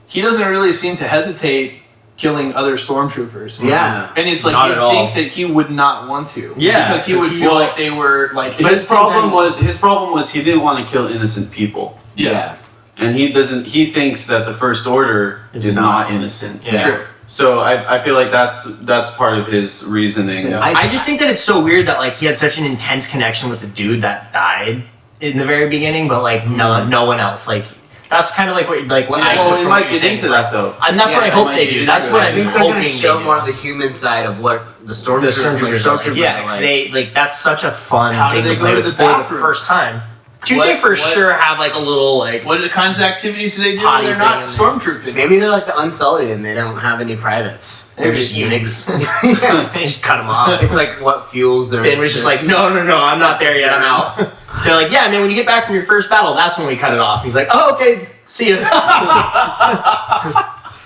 he doesn't really seem to hesitate killing other stormtroopers. Yeah. And it's like Not you'd at all. think that he would not want to. Yeah, Because he 'cause would he feel will- like they were like His at the same problem time- was he didn't want to kill innocent people, Yeah. and he doesn't. He thinks that the First Order is not not innocent. Yeah. True. So I feel like that's part of his reasoning. Yeah. I just think that it's so weird that like he had such an intense connection with the dude that died in the very beginning, but like no one else. Like that's kind of like what I Well, took we from might what you're get saying. into It's that like- though. and that's what I Yeah, hope might they get do. into That's it. what I I'm think they're hoping going to they show do. more of the human side of what the The stormtroopers stormtroopers, are yeah, like. because they like that's such a fun How thing did they to play go to with the for the bathroom? first time. Dude, they for sure have like a little like. What kinds of activities do they do Potty when they're not thing in stormtrooping? Maybe they're like the Unsullied and they don't have any privates. They're just eunuchs. Yeah. They just cut them off. It's like what fuels their. Finn was just like, no, I'm not there yet. I'm out. They're like, yeah, man. When you get back from your first battle, that's when we cut it off. He's like, oh, okay, see ya.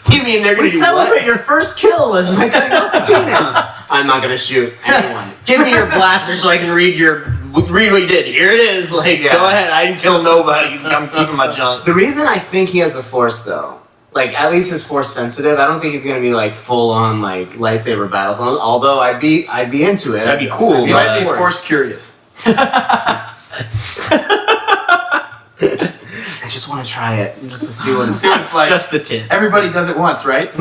You mean they're gonna We do celebrate what? your first kill and my cutting off your penis. I'm not gonna shoot anyone. Give me your blaster so I can read what you did. Here it is. Like, Yeah. go ahead. I didn't kill nobody. I'm keeping my junk. The reason I think he has the Force, though, like at least is Force sensitive. I don't think he's gonna be like full on like lightsaber battles. Although I'd be into it. That'd be cool. You might be forward. Force curious. I just want to try it just to see what See what it's like. Just the tip. Everybody does it once, right?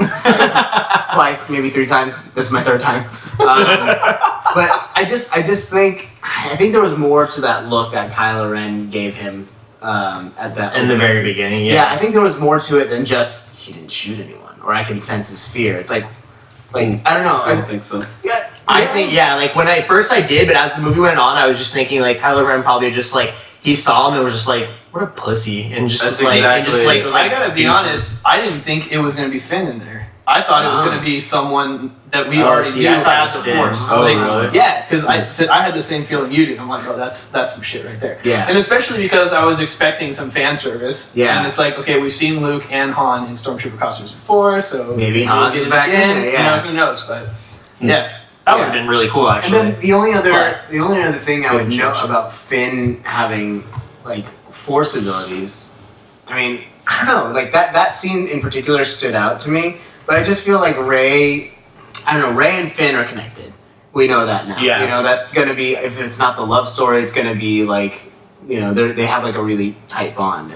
twice, maybe 3 times. This is my 3rd time. But I just think there was more to that look that Kylo Ren gave him at that In the opening very scene. beginning, Yeah, yeah. I think there was more to it than just he didn't shoot anyone or I can sense his fear. It's like I don't know. I don't think so. Yeah, I think, yeah, like when I did, but as the movie went on, I was just thinking like Kylo Ren probably just like he saw him and was just like, what a pussy, and just That's like, exactly and just like was like, I gotta be deuces. honest. I didn't think it was gonna be Finn in there. I thought it was gonna be someone that we Oh, already see, knew I thought it as was a Finn. Force. Oh, Like, really? Yeah, because I had the same feeling you did. I'm like, oh, that's some shit right there. Yeah. And especially because I was expecting some fan service. Yeah. And it's like, okay, we've seen Luke and Han in Stormtrooper costumes before, so Maybe we'll Han's get it back in again. there, yeah. You know, who knows? But yeah. That would have been really cool, And actually. then the only other thing I would Good know choice. about Finn having like Force abilities, I mean, I don't know, like that scene in particular stood out to me, but I just feel like Rey and Finn are connected. We know that now. Yeah. You know, that's gonna be, if it's not the love story, it's gonna be like, you know, they have like a really tight bond.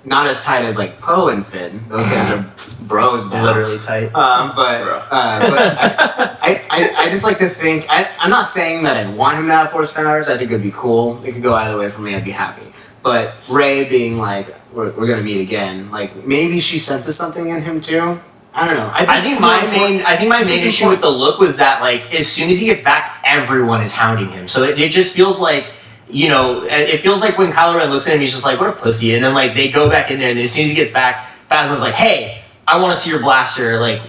Not as tight as like Poe and Finn. Those guys are bros now. Literally tight. But I just like to think. I'm not saying that I want him to have Force powers. I think it'd be cool. It could go either way for me. I'd be happy. But Rey being like, we're gonna meet again. Like maybe she senses something in him too. I don't know. I think my main issue with the look was that like as soon as he gets back, everyone is hounding him. So it just feels like, you know, it feels like when Kylo Ren looks at him, he's just like, what a pussy. And then like they go back in there, and then as soon as he gets back, Phasma's like, hey, I want to see your blaster. Like,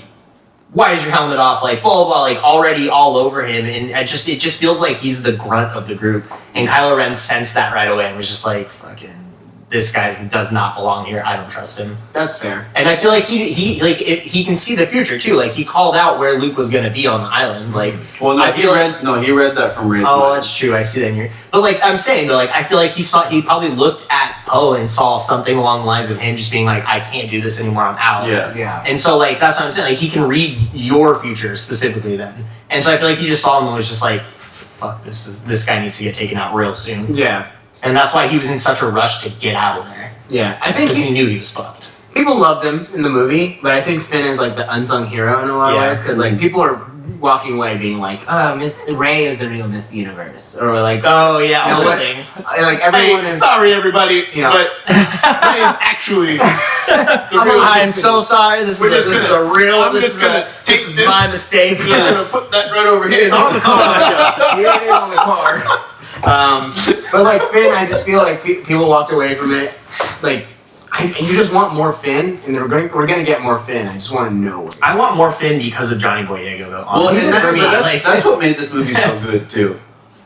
why is your helmet off? Like, blah blah blah. Like already all over him, and it just feels like he's the grunt of the group. And Kylo Ren sensed that right away and was just like, fucking, this guy does not belong here. I don't trust him. That's fair. And I feel like he can see the future too. Like he called out where Luke was gonna be on the island. Like, Well, no, I feel he read that from Rey's oh, mind. that's true. I see that in here. But like I'm saying though, like I feel like he probably looked at Poe and saw something along the lines of him just being like, I can't do this anymore. I'm out. Yeah. Yeah. And so like that's what I'm saying. Like he can read your future specifically then. And so I feel like he just saw him and was just like, fuck, this guy needs to get taken out real soon. Yeah. And that's why he was in such a rush to get out of there. Yeah. I think Because he knew he was fucked. people loved him in the movie, but I think Finn is like the unsung hero in a lot of Yeah. ways because like people are walking away being like, Miss Rey is the real Miss Universe, or like, Oh yeah, You know all those what? things. like everyone is. Sorry, everybody, You know. but Rey is actually the real. I'm so sorry. This We're is just a real. I'm This just is gonna a, take this is this. my mistake. I'm gonna put that right over here. It's on the car. Here it is on the car. But like Finn, I just feel like people walked away from it like. You just want more Finn, and we're gonna get more Finn. I just want to know. What I want more Finn because of Johnny Boyega, though. Well, Honestly, and for me, that's what made this movie so good too.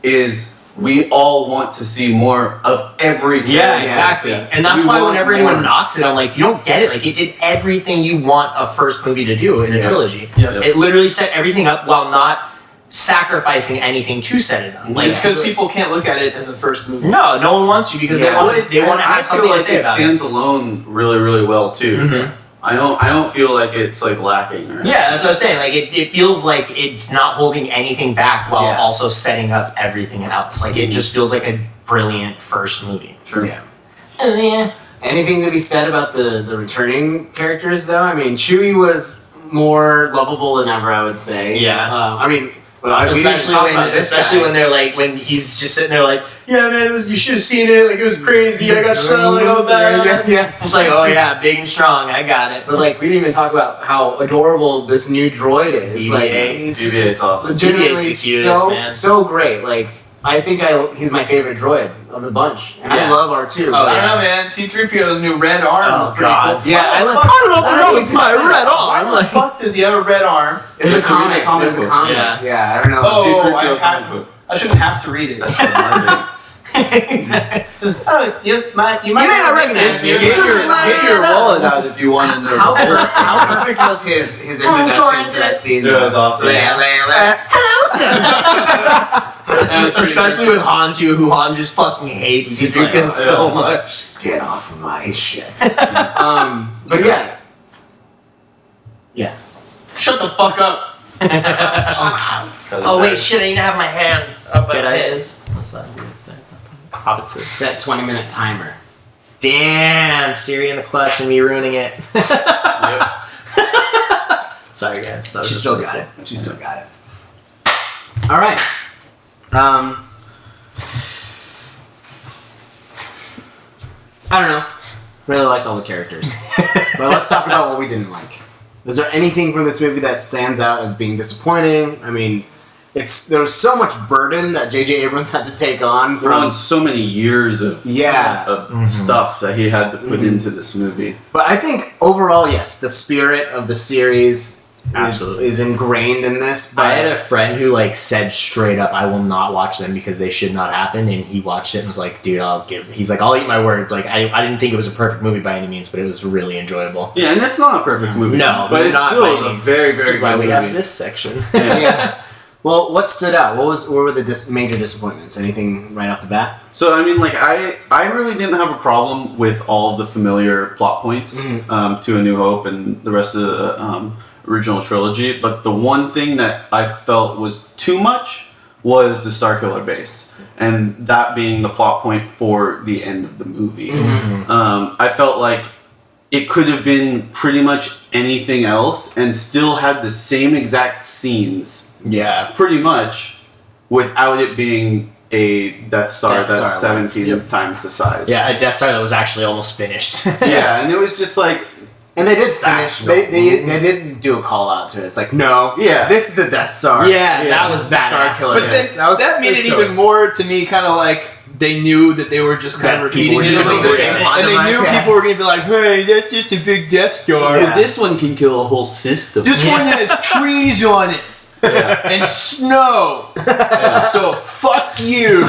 Is we all want to see more of every yeah, character. exactly. And that's We why want whenever more. anyone knocks it, I'm like, you don't get it. Like, it did everything you want a first movie to do in a Yeah. trilogy. Yeah. It literally set everything up while not sacrificing anything to set it up. Like, It's because people can't look at it as a first movie. no one wants to because Yeah. they want to I have feel something to like say it about it. stands alone really, really well too. Mhm. I don't feel like it's like lacking. Or Yeah, that's what I was saying. Like it feels like it's not holding anything back while Yeah. also setting up everything else. Like it just feels like a brilliant first movie. True. Yeah. Oh yeah. Anything to be said about the returning characters, though? I mean, Chewie was more lovable than ever, I would say. Yeah. I mean, well, we didn't talk about this guy. when they're like when he's just sitting there like, yeah man, you should have seen it, like it was crazy, I got shot, like I'm a badass. Yeah. It's like, oh yeah, big and strong, I got it. But like, we didn't even talk about how adorable this new droid is. Like, BB-8. he's BB-8's awesome. legitimately BB-8's the cutest, man. so great. Like, I think he's my favorite droid of the bunch, and I love R2. I don't know, man. C-3PO's new red arm is pretty cool. Yeah, I don't know if it's my red arm. Why the fuck does he have a red arm? There's a comic. There's a comic. Yeah. Yeah, I don't know. Oh, C-3PO I shouldn't have to read it. That's what I You might not recognize me. Get your wallet out if you want to know. How perfect was his introduction to that scene? It was awesome. Hello, sir. Especially with Hanju, who Han just fucking hates C-3PO so much. Get off of my shit. But yeah. Yeah. Shut the fuck up. Oh wait, shit! I need to have my hand up at his. What's that? Hobbitses. Set 20-minute timer. Damn, Siri in the clutch and me ruining it. Yep. Sorry guys. She still got it. She still got it. All right. I don't know. Really liked all the characters. But let's talk about what we didn't like. Is there anything from this movie that stands out as being disappointing? I mean, there was so much burden that J.J. Abrams had to take on from so many years of stuff that he had to put into this movie. But I think overall, yes, the spirit of the series is ingrained in this. But I had a friend who said straight up, "I will not watch them because they should not happen," and he watched it and was like, "Dude, he's like, I'll eat my words." Like, I didn't think it was a perfect movie by any means, but it was really enjoyable. Yeah, and it's not a perfect movie. No, but it's not still by a any means. very, very Which is why good we movie. have this section. Yeah. Well, what stood out? What were the major disappointments? Anything right off the bat? So I mean, I really didn't have a problem with all of the familiar plot points to A New Hope and the rest of the original trilogy, but the one thing that I felt was too much was the Starkiller base, and that being the plot point for the end of the movie. I felt like it could have been pretty much anything else and still had the same exact scenes. Yeah. Pretty much, without it being a Death Star that's 17 times the size. Yeah, a Death Star that was actually almost finished. Yeah, and it was just like... And they did finish. They did do a call out to it. It's like, no, this is the Death Star. Yeah, that was the badass. Starkiller. But then, that made it even more to me, kind of like they knew that they were just kind of repeating were it, just and the same they plot knew device, people were going to be like, "Hey, that's just a big Death Star." Yeah. This one can kill a whole system. This one has trees on it and snow. So fuck you.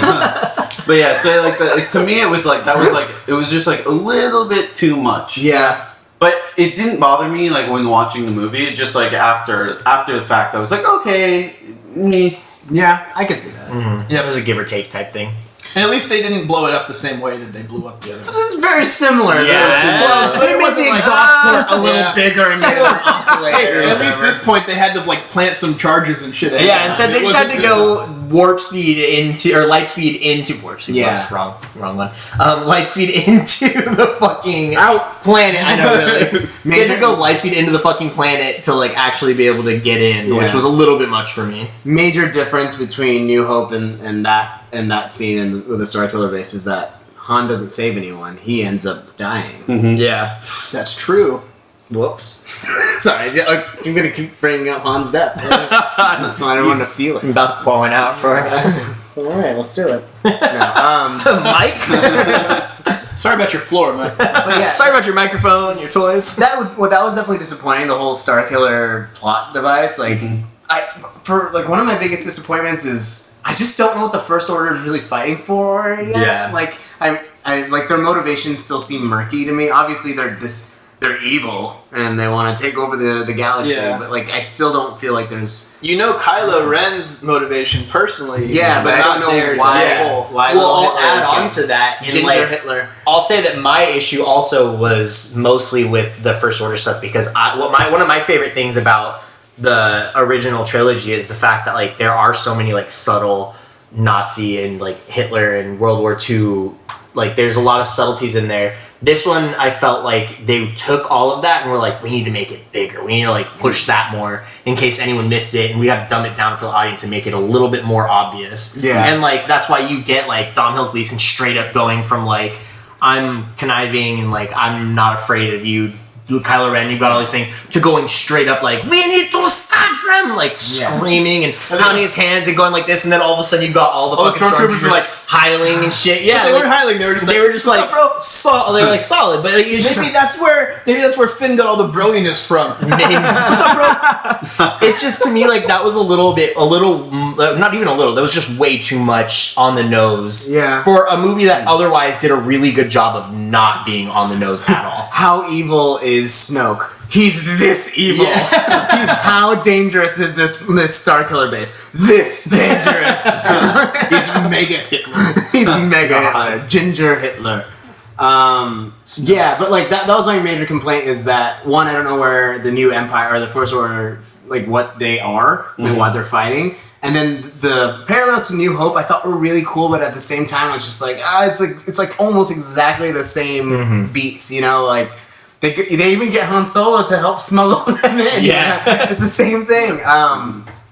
But yeah, so to me it was it was just a little bit too much. Yeah. But it didn't bother me when watching the movie. It just after the fact I was like, okay, me. Yeah, I could see that. Yeah, it was a give or take type thing. And at least they didn't blow it up the same way that they blew up the other one. This is very similar. Yeah. But it made the exhaust port a little bigger and made it oscillate. Hey, at least this point they had to plant some charges and shit. Yeah, instead they just had to go warp speed or light speed into warp speed. Yeah. Whoops, wrong one. Light speed into the fucking planet. I know, really. They had to go light speed into the fucking planet to actually be able to get in, which was a little bit much for me. Major difference between New Hope and that scene with the Starkiller base is that Han doesn't save anyone. He ends up dying. Yeah. That's true. Whoops. Sorry, I'm gonna keep bringing up Han's death. I just want everyone to feel it. I'm about to pour one out for it. All right, let's do it. No, Mike? Sorry about your floor, Mike. but yeah, Sorry about your microphone, your toys. that was definitely disappointing. The whole Starkiller plot device, one of my biggest disappointments is I just don't know what the First Order is really fighting for yet. Yeah. I their motivations still seem murky to me. Obviously, they're evil and they want to take over the galaxy, but I still don't feel like there's. You know Kylo Ren's motivation personally. Yeah, but I don't know theirs why. as a whole. Why Well, little I'll Hitler is add on gonna- to that. And Ginger Hitler. I'll say that my issue also was mostly with the First Order stuff because one of my favorite things about the original trilogy is the fact that there are so many subtle Nazi and Hitler and World War II. There's a lot of subtleties in there. This one, I felt like they took all of that and were like, we need to make it bigger. We need to push that more in case anyone missed it, and we got to dumb it down for the audience and make it a little bit more obvious. Yeah. And that's why you get Domhnall Gleeson straight up going from I'm conniving and I'm not afraid of you Kylo Ren, you've got all these things, to going straight up like, we need to stop them! Like, screaming and pounding his hands and going like this, and then all of a sudden you've got all the fucking stormtroopers like hiling and shit. Yeah, they weren't hiling, they were just like, bro? They were like solid, but like, you just... Maybe that's where Finn got all the broiness from. What's up, bro? It's just, to me, like, that was not even a little, that was just way too much on the nose. Yeah. For a movie that otherwise did a really good job of not being on the nose at all. How evil is Snoke? He's this evil. Yeah. He's how dangerous is this Star Killer base? This dangerous. He's mega Hitler. He's mega Hitler. Ginger Hitler. Yeah, but like that was my major complaint is that one, I don't know where the new Empire or the First Order, like what they are and what they're fighting. And then the parallels to New Hope I thought were really cool, but at the same time I was just like, it's like almost exactly the same beats, you know, like they even get Han Solo to help smuggle them in. Yeah. It's the same thing.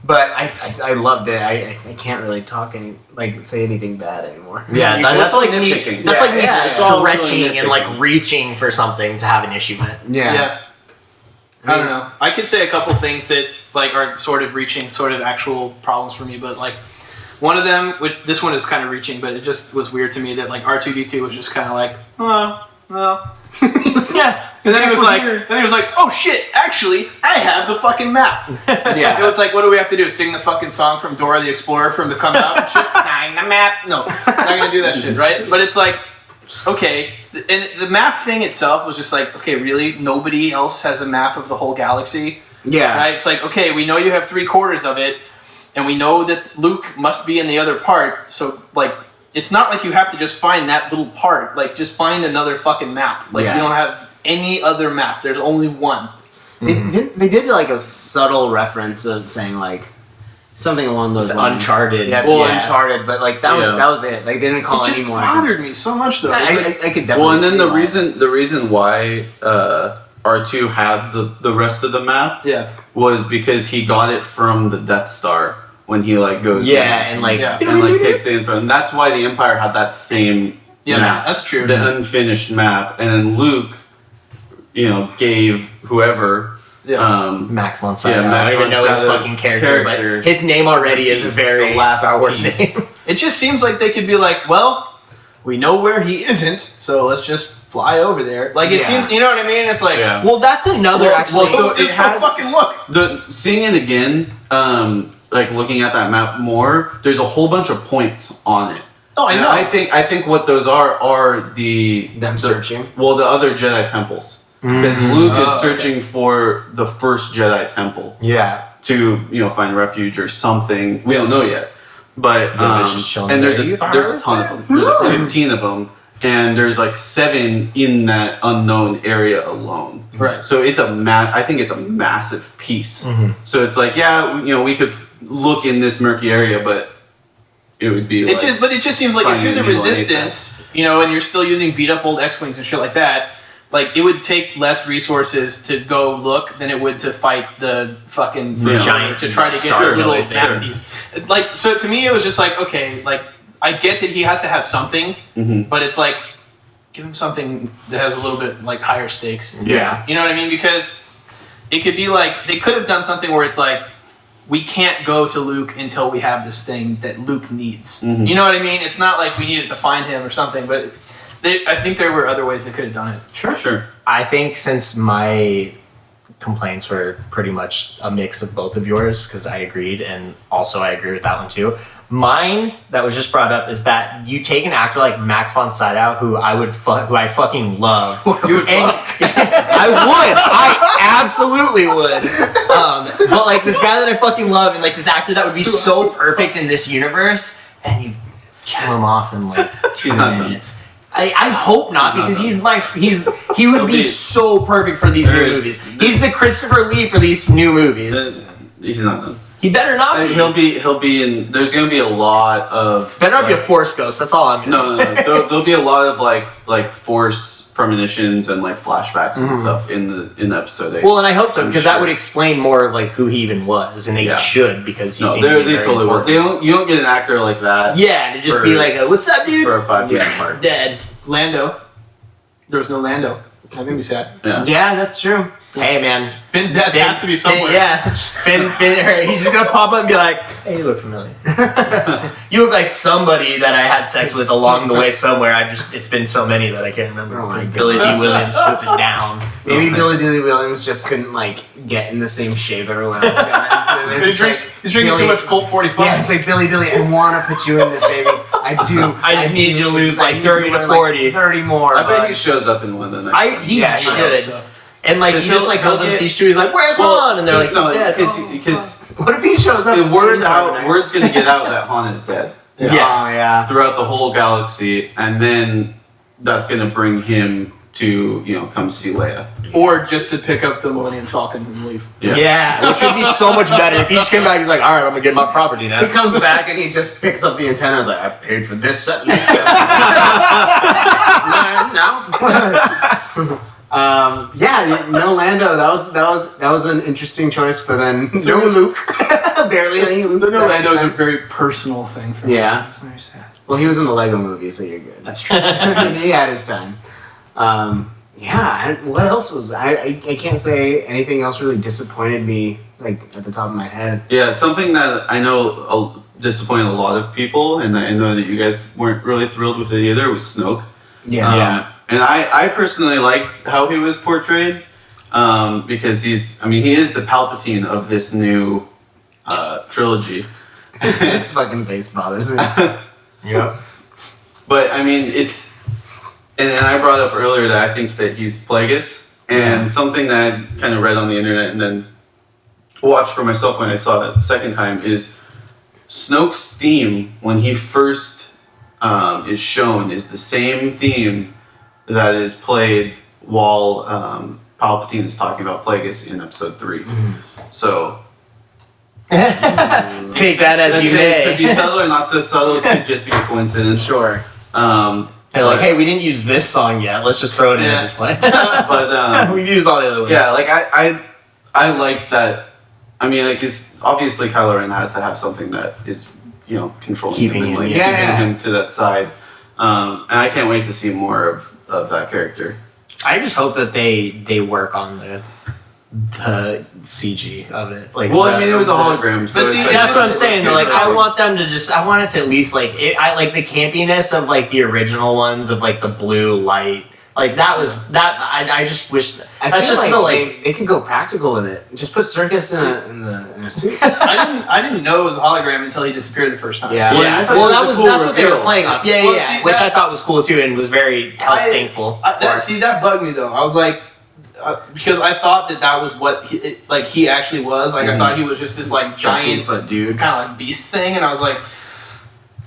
But I loved it. I can't really say anything bad anymore. Yeah, that's like me. nitpicking. That's like me It's all really stretching and like nitpicking. reaching for something to have an issue with. Yeah. I don't know. I could say a couple things that like are sort of reaching, sort of actual problems for me, but like one of them, this one is kind of reaching, but it just was weird to me that like R2-D2 was just kind of like, oh, well, yeah. And then he was like, oh shit, actually, I have the fucking map. Yeah. It was like, what do we have to do? Sing the fucking song from Dora the Explorer from the Come Out and shit? Find the map. No, not gonna do that shit, right? But it's like, okay, and the map thing itself was just like, okay, really? Nobody else has a map of the whole galaxy? Yeah. Right? It's like, okay, we know you have 3/4 of it, and we know that Luke must be in the other part, so, like, it's not like you have to just find that little part. Like, just find another fucking map. Like, Yeah. you don't have any other map. There's only one. They did like a subtle reference of saying like something along those It's lines. Uncharted. Yeah, it's Yeah. Uncharted, but like that was it. Like they didn't call It it just any more. bothered me so much, though. It's like, I could definitely. Well, and then see why. the reason why R2 had the rest of the map yeah. was because he got it from the Death Star when he like goes And like Yeah. and like takes the info, and that's why the Empire had that same Yeah, map. that's true. The unfinished map, and then Luke, gave whoever. Yeah. Max von Sydow. Yeah, Max I don't even von know his Sydow's fucking character, character. but his name already is a He's very the last Star Wars piece. name. It just seems like they could be like, well, we know where he isn't, so let's just fly over there. Like, it Yeah. seems, you know what I mean? It's like, Yeah. Well, that's another actually. so it just go had- fucking look. Seeing it again, like looking at that map more, there's a whole bunch of points on it. Oh, I And know. I think what those are the searching? Well, the other Jedi temples, because Luke is Oh, okay. searching for the first Jedi temple yeah. to find refuge or something. We don't know yet, but Yeah, it's just chilling and there's there. there's a ton of them. There's like 15 of them, and there's like 7 in that unknown area alone. Right. So it's I think it's a massive piece. So it's like, we could look in this murky area, but it would be like, It just seems like if finding you're the a needle in a Resistance, and you're still using beat up old X-wings and shit like that, like it would take less resources to go look than it would to fight the fucking first giant to try to get star your little killer map thing. piece. Like, so to me, it was just like, okay, like I get that he has to have something, but it's like give him something that has a little bit like higher stakes. Yeah. You know what I mean? Because it could be like they could have done something where it's like we can't go to Luke until we have this thing that Luke needs. You know what I mean? It's not like we needed to find him or something, but I think there were other ways they could have done it. sure. I think since my complaints were pretty much a mix of both of yours, because I agreed, and also I agree with that one too. Mine that was just brought up is that you take an actor like Max von Sydow, who I fucking love. You would And fuck. I absolutely would. But like this guy that I fucking love, and like this actor that would be so perfect in this universe, and you kill him off in like 2 not done. minutes. I hope not, because he would He'll be be- so perfect for these new movies. He's the Christopher Lee for these new movies. He's not done. He better not be. He'll be in. There's gonna be a lot of. Better not be a Force ghost. That's all I'm gonna say. No. There'll be a lot of like Force premonitions and like flashbacks and stuff in the episode 8. Well, and I hope so, I'm because that sure. would explain more of like who he even was, and they Yeah. should, because he No, seems to be they very totally will. important. You don't get an actor like that. Yeah, to just be like, "What's up, dude?" For a 5 minute part. Dead. Lando. There was no Lando. That made me sad. Yeah. Yeah, that's true. Hey, man. Finn's dad Finn- has to be somewhere. Finn, he's just gonna pop up and be like, "Hey, you look familiar. You look like somebody that I had sex with along the way somewhere. It's been so many that I can't remember." Oh my Because God. Billy D. Williams puts it down. Maybe Billy Dee Williams just couldn't like get in the same shape everyone else got. And He's drinking too much Colt 45. Yeah, it's like Billy, I want to put you in this, baby. I do. I just need you to lose I like need 30 you to like 40. 30 more. I bet bud. he shows up in one of the next. He Yeah, should. so. And like he Because just like he'll comes and get- sees Chewie. He's like, "Where's Han?" And they're like, no, "He's dead." because What if he shows up? the word in out, Carbonite? word's gonna get out that Han is dead Oh yeah. throughout the whole galaxy, and then that's gonna bring him to come see Leia. Or just to pick up the Millennium Falcon and leave. Yeah, which would be so much better if he just came back. He's like, "All right, I'm gonna get my property now." He comes back and he just picks up the antenna. And is like, I paid for this set. This is mine now. No Lando. That was an interesting choice, but then no Luke. Barely any Luke. The That made Lando's a sense. very personal thing for me. Yeah. It's very sad. Well, he was in the Lego movie, so you're good. That's true. He had his time. What else was I can't say anything else really disappointed me like at the top of my head. Yeah, something that I know disappointed a lot of people, and I know that you guys weren't really thrilled with it either, was Snoke. Yeah. And I personally liked how he was portrayed, because he is the Palpatine of this new trilogy. His fucking face bothers me. Yep. But I mean, and I brought up earlier that I think that he's Plagueis, and something that I kind of read on the internet and then watched for myself when I saw that the second time is Snoke's theme when he first is shown is the same theme that is played while Palpatine is talking about Plagueis in Episode 3. So Take that as you it could be may. subtle or not so subtle. It could just be a coincidence. Sure. They're like, "Hey, we didn't use this song yet. Let's just throw it in Yeah. and display." But We've used all the other ones. yeah, like I like that. I mean, like, obviously Kylo Ren has to have something that is controlling Keeping him and him, like yeah. keeping Yeah. him to that side. And I can't wait to see more of that character. I just hope that they work on the CG of it. Like, Well, I mean, it was a hologram, so But see, it's like, that's what I'm it's saying. like- Like, I want them to I want it to at least like I like the campiness of like the original ones of like the blue light. Like that was that. I just wish I that's feel just like the like. they could go practical with it. Just put Circus in a suit. I didn't know it was a hologram until he disappeared the first time. Yeah. Well, Yeah, I thought well, it was a cool that's what they were reveal. playing off. Yeah, Well, yeah, see, which that- I thought was cool too, and was very thankful. That bugged me though. I was like, because I thought that was what he actually was. Like I thought he was just this like giant 15-foot dude. kind of like beast thing, and I was like,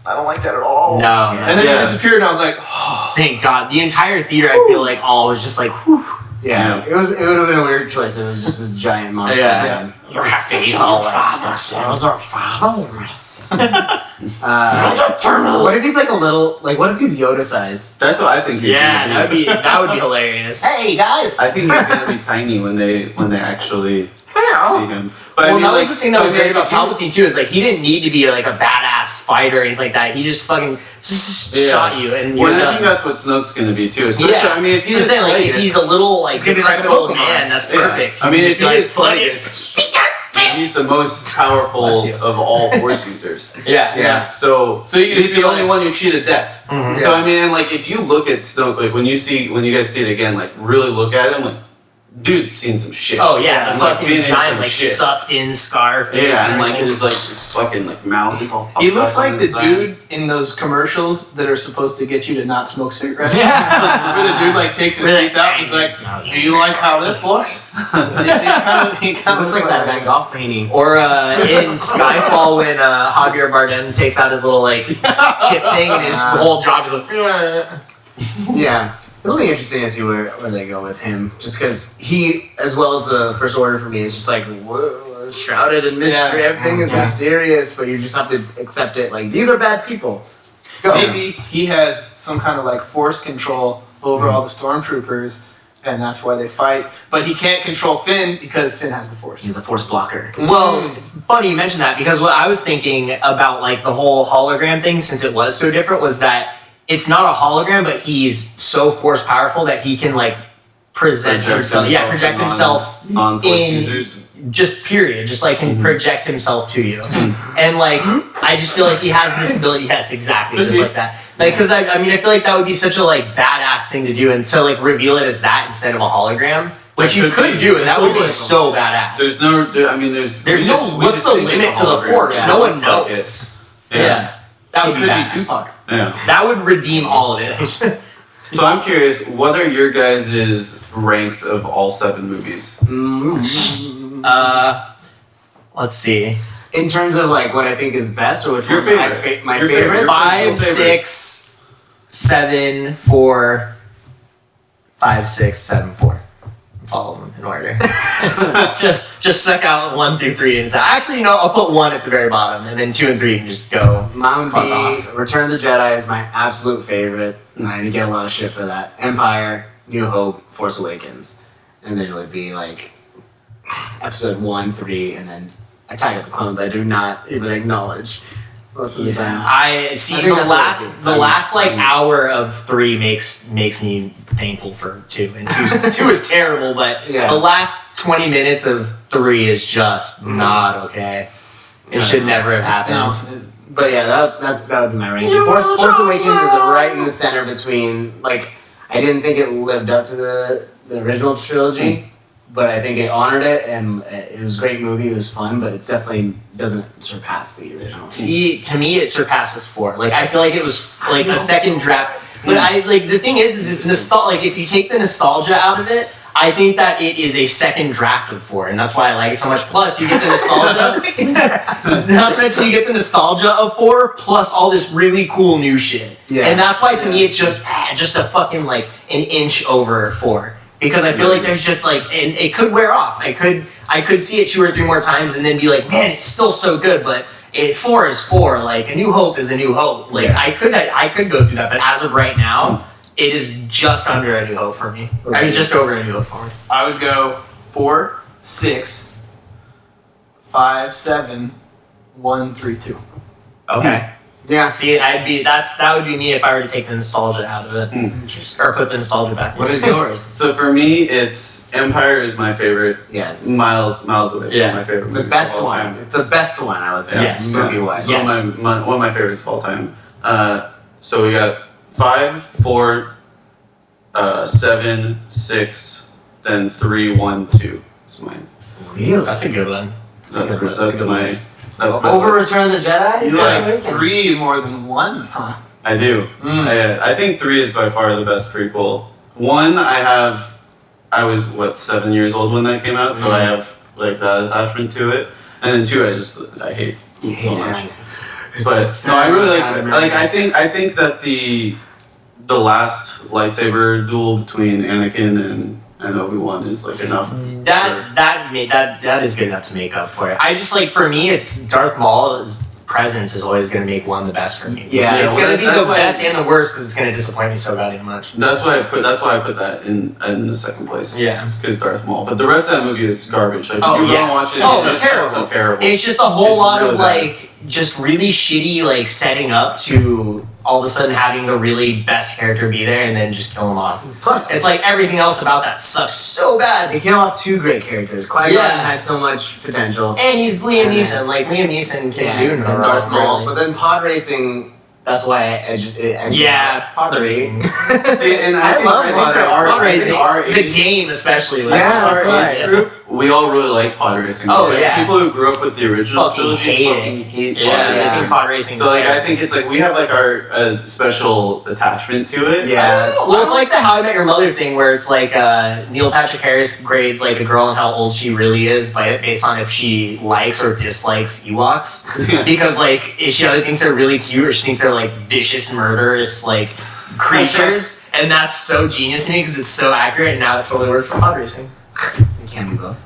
I don't like that at all. No, And then Yeah. he disappeared, and I was like, oh. thank God. The entire theater, I feel like, all was just like, whew. Yeah, it would have been a weird choice. It was just a giant monster. Yeah. man. Your face all that such. What if he's like a little like? What if he's Yoda size? That's what I think. He's Yeah, gonna be. that would be hilarious. Hey guys! I think he's gonna be tiny when they actually see him. But Well, I mean, that like, was the thing that was I mean, great about he- Palpatine too. Is like he didn't need to be like a badass fighter or anything like that. He just fucking shot you and you're Well, I done. think that's what Snoke's gonna be too. Especially, Yeah, I mean, if He's he's saying like if Plagueis- he's a little like gonna be like a decrepit old Pokemon. man, that's Yeah. perfect. I mean, You if just be he is "Fuck it." he's the most powerful Bless you. of all Force users. Yeah, Yeah. So So you he's just the feel only like- one who cheated death. Mhm. So I mean, like if you look at Snoke, like when you guys see it again, like really look at him, like dude's seen some shit. Oh yeah, the And, like, fucking been in giant some like shit. sucked in scar face. Yeah, and like his like his fucking like mouth is all. He fucked looks up on like the side. dude in those commercials that are supposed to get you to not smoke cigarettes. Yeah. Where the dude like takes his Really? teeth out and he's like, "Do you like how this looks?" he kind It looks like that Van Gogh painting. Or in Skyfall when Javier Bardem takes out his little like chip thing and his whole jaw just goes. Yeah, it'll be interesting to see where they go with him. Just because he, as well as the First Order for me, is just like whoa, shrouded in mystery. Yeah. Everything is Yeah. mysterious, but you just have to accept it. Like these are bad people. Go. Maybe he has some kind of like force control over all the stormtroopers, and that's why they fight. But he can't control Finn because Finn has the force. He's a force blocker. Well, funny you mentioned that because what I was thinking about like the whole hologram thing, since it was so different, was that it's not a hologram, but he's so force powerful that he can like present himself. Yeah, project himself on Force in users. just period. Just like can project himself to you, and like I just feel like he has this ability. Yes, exactly, just like that. Like, because I mean, I feel like that would be such a like badass thing to do, and so like reveal it as that instead of a hologram, which you could do, and that would be so badass. There's no. I mean, there's no. What's the limit to the Force? Yeah, No one looks like knows. it. Yeah, that would It be could badass. be Tupac. Yeah. That would redeem all of it. So I'm curious, what are your guys' ranks of all 7 movies? Let's see. In terms of like what I think is best, or which Your one's favorite. my Your favorites. favorite. 5, Personal 6, 7, 4, 5, 6, 7, 4. That's all of them in order. just suck out 1 through 3 and actually, you know, I'll put 1 at the very bottom, and then 2 and 3 can just go. Mine would Fuck be off. Return of the Jedi is my absolute favorite. I get a lot of shit for that. Empire, New Hope, Force Awakens, and then it would be like Episode 1, 3, and then Attack of the Clones. I do not even acknowledge most of the time. I see I think the that's what I last think. like hour of 3 makes me thankful for 2, and 2 is terrible, but Yeah. the last 20 minutes of 3 is just not okay. It should never have happened. But yeah, that would be my ranking. Force Awakens is right in the center between, like, I didn't think it lived up to the original trilogy, but I think it honored it, and it was a great movie, it was fun, but it definitely doesn't surpass the original. See, to me, it surpasses 4. Like, I feel like it was like a second draft. But I like the thing is it's nostalgia. Like, if you take the nostalgia out of it, I think that it is a second draft of 4, and that's why I like it so much. Plus, you get the nostalgia. Not to mention, you get the nostalgia of 4, plus all this really cool new shit. Yeah. And that's why, to me, it's just a fucking like an inch over 4. Because I feel like there's just like, and it could wear off. I could see it 2 or 3 more times and then be like, man, it's still so good. But 4 is 4. Like, A New Hope is A New Hope. Like, Yeah. I could go through that. But as of right now, it is just under A New Hope for me. I mean, just over A New Hope for me. I would go 4, 6, 5, 7, 1, 3, 2. Okay. Yeah. See, that would be me if I were to take the nostalgia out of it, or put the nostalgia back. What is yours? So for me, it's Empire is my favorite. Yes. Miles away. It's Yeah. one of my favorite. The movies best of all one. time. The best one, I would say. Yes. Movie-wise. It's Yes. one of my favorites of all time. So we got 5, 4, 7, 6, then 3, 1, 2. That's mine. Really? That's a good one. That's good my list. that's my Over list. Return of the Jedi? You Yeah. like 3 more than 1, huh? I do. I think 3 is by far the best prequel. 1, I was 7 years old when that came out, so I have like that attachment to it. And then 2, I hate so much. But no, I really like I think that the last lightsaber duel between Anakin and Obi-Wan is like enough. That is good enough to make up for it. I just like, for me, it's Darth Maul's presence is always going to make 1 the best for me. Yeah, it's well, going to be that's the why- best and the worst because it's going to disappoint me so goddamn much. That's why I put that in the second place. Yeah. because Darth Maul. But the rest of that movie is garbage. Like, Oh, if you yeah. don't watch it, Oh, it's it's terrible. fucking terrible. It's just a whole It's lot really of bad. like just really shitty like setting up to all of a sudden having the really best character be there and then just kill him off. Plus, It's like everything else about that sucks so bad. they came off 2 great characters. Qui-Gon Yeah. had so much potential. And he's Liam And Neeson. Like Liam Neeson can do and no Darth wrong, Maul. really. But then pod racing, that's why I edged it. Yeah, pod racing. See, and I think, love I think pod that racing. our, Pod I think racing. our The age- game, especially. Like, Yeah, our that's age right. group, we all really like pod racing. Oh, Like, yeah. people who grew up with the original Fucking trilogy hate it. fucking hate pod Yeah, Yeah. I think pod racing. So like I think it's like we have like our special attachment to it. Yeah. Well, it's like the How I Met Your Mother thing, where it's like Neil Patrick Harris grades like a girl and how old she really is based on if she likes or dislikes Ewoks, because like if she either thinks they're really cute or she thinks they're like vicious, murderous like creatures, and that's so genius to me because it's so accurate, and now it totally works for pod racing. It can be both.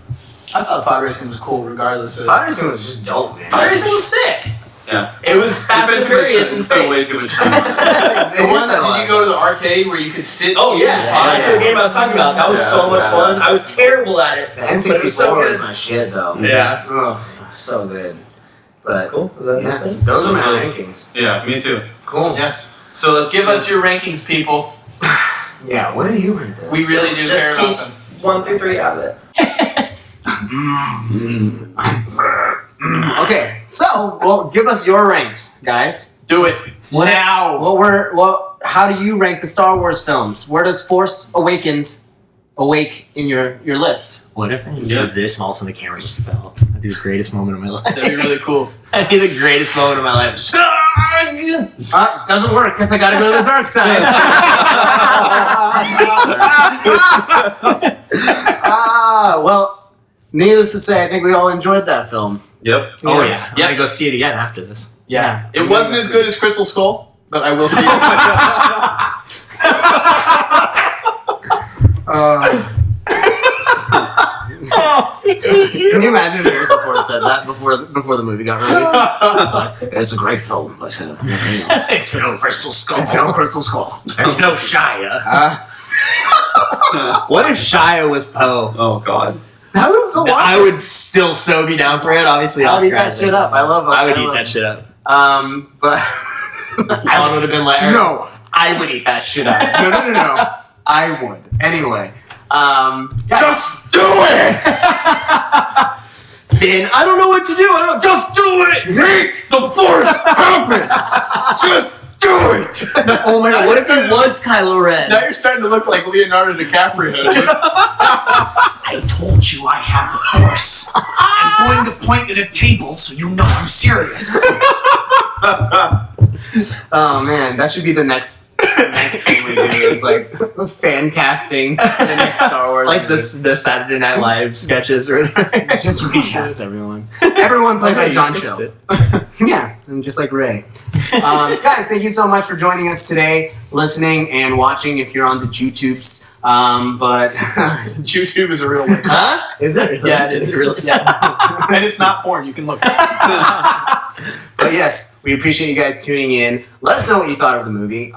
I thought pod racing was cool regardless of... Pod racing was just dope, man. Pod racing was sick. Yeah. It was Fast and Furious in Spent way space. too much time on it. They The one spent a lot did you of go to the arcade where you could sit Oh in yeah, the pod? that's the game I was talking about. That was Yeah, so much yeah. fun. I was terrible at it. The but it was N64 so was good. my shit, though. Yeah. Oh, so good. But Cool. Is that yeah, nothing? those are my So- rankings. Yeah, me too. Cool. Yeah. So let's Give us your rankings, people. Yeah, what do you rank this? We really do care about them. 1 through 3 out of it. Okay, so well, give us your ranks, guys. Do it now. How do you rank the Star Wars films? Where does Force Awakens awake in your list? What if I just did this and all of a sudden the camera just fell? That'd be the greatest moment of my life. That'd be really cool. That'd be the greatest moment of my life. Just Doesn't work because I gotta go to the dark side. Well, needless to say, I think we all enjoyed that film. Yep. Oh yeah, I'm gonna go see it again after this. Yeah. It wasn't as good as Crystal Skull, but I will see it. Can you imagine if Harrison Ford said that before the movie got released? It's like, it's a great film, but It's no Crystal Skull. it's no Crystal Skull. There's no Shia. What if Shia was Poe? Oh God. That would so I would still so be down for it. Obviously, I'll eat that Oscar shit up. I love it. I would eat that shit up. But Alan would have been like, no, I would eat that shit up. no. I would. Anyway, Just do it. Finn, I don't know what to do. Just do it. Make the Force happen. Just do it. Oh my god, what if it was Kylo Ren? Now you're starting to look like Leonardo DiCaprio. I told you I have the Force. I'm going to point at a table so you know I'm serious. oh man, that should be the next thing we do. Is like fan casting the next Star Wars. Like the Saturday Night Live sketches or whatever. Just recast everyone. Everyone played by John fixed Cho. it. Yeah, and just like Ray. Guys, thank you so much for joining us today, listening and watching if you're on the YouTubes. But YouTube is a real website. Huh? is it? Yeah, it is. Really? Yeah. And it's not porn. You can look. But yes, we appreciate you guys tuning in. Let us know what you thought of the movie.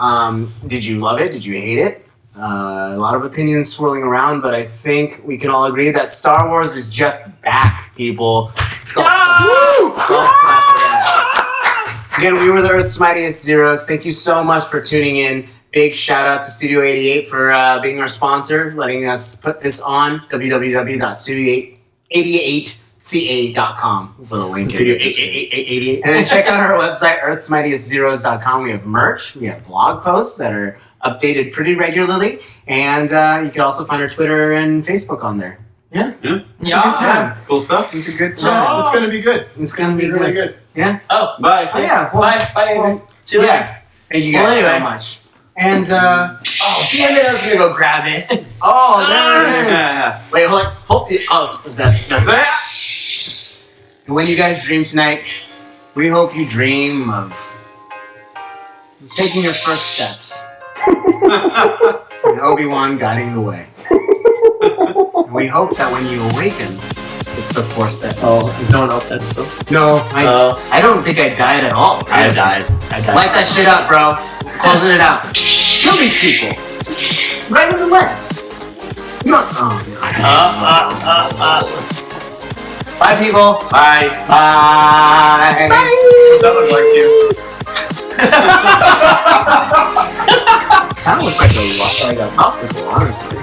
Did you love it? Did you hate it? A lot of opinions swirling around, but I think we can all agree that Star Wars is just back, people. Golf clap for that. Again, we were the Earth's Mightiest Zeros. Thank you so much for tuning in. Big shout out to Studio 88 for being our sponsor, letting us put this on www.studio88ca.com. We'll put a link in the description. And then check out our website, earthsmightiestzeros.com. We have merch, we have blog posts that are updated pretty regularly, and you can also find our Twitter and Facebook on there. Yeah. It's a good time. Cool stuff. It's a good time. It's going to be good. It's going to be Really good. Yeah. Oh, Bye. Oh, yeah. Well, bye. well, See you later. thank you guys so much. And, Oh, damn it, I was gonna go grab it. oh, there it is. Yeah. Wait, hold it. Oh, that's done. And when you guys dream tonight, we hope you dream of taking your first steps. And Obi-Wan guiding the way. And we hope that when you awaken, it's the Force that Is no one else dead still? No, I don't think I died at all. I died. Light that shit up, bro. Closing it out. Kill these people. Just right in the lens. You don't. Oh, God. Bye, people. Bye. Bye. What's that look like to you? That looks like a popsicle, honestly.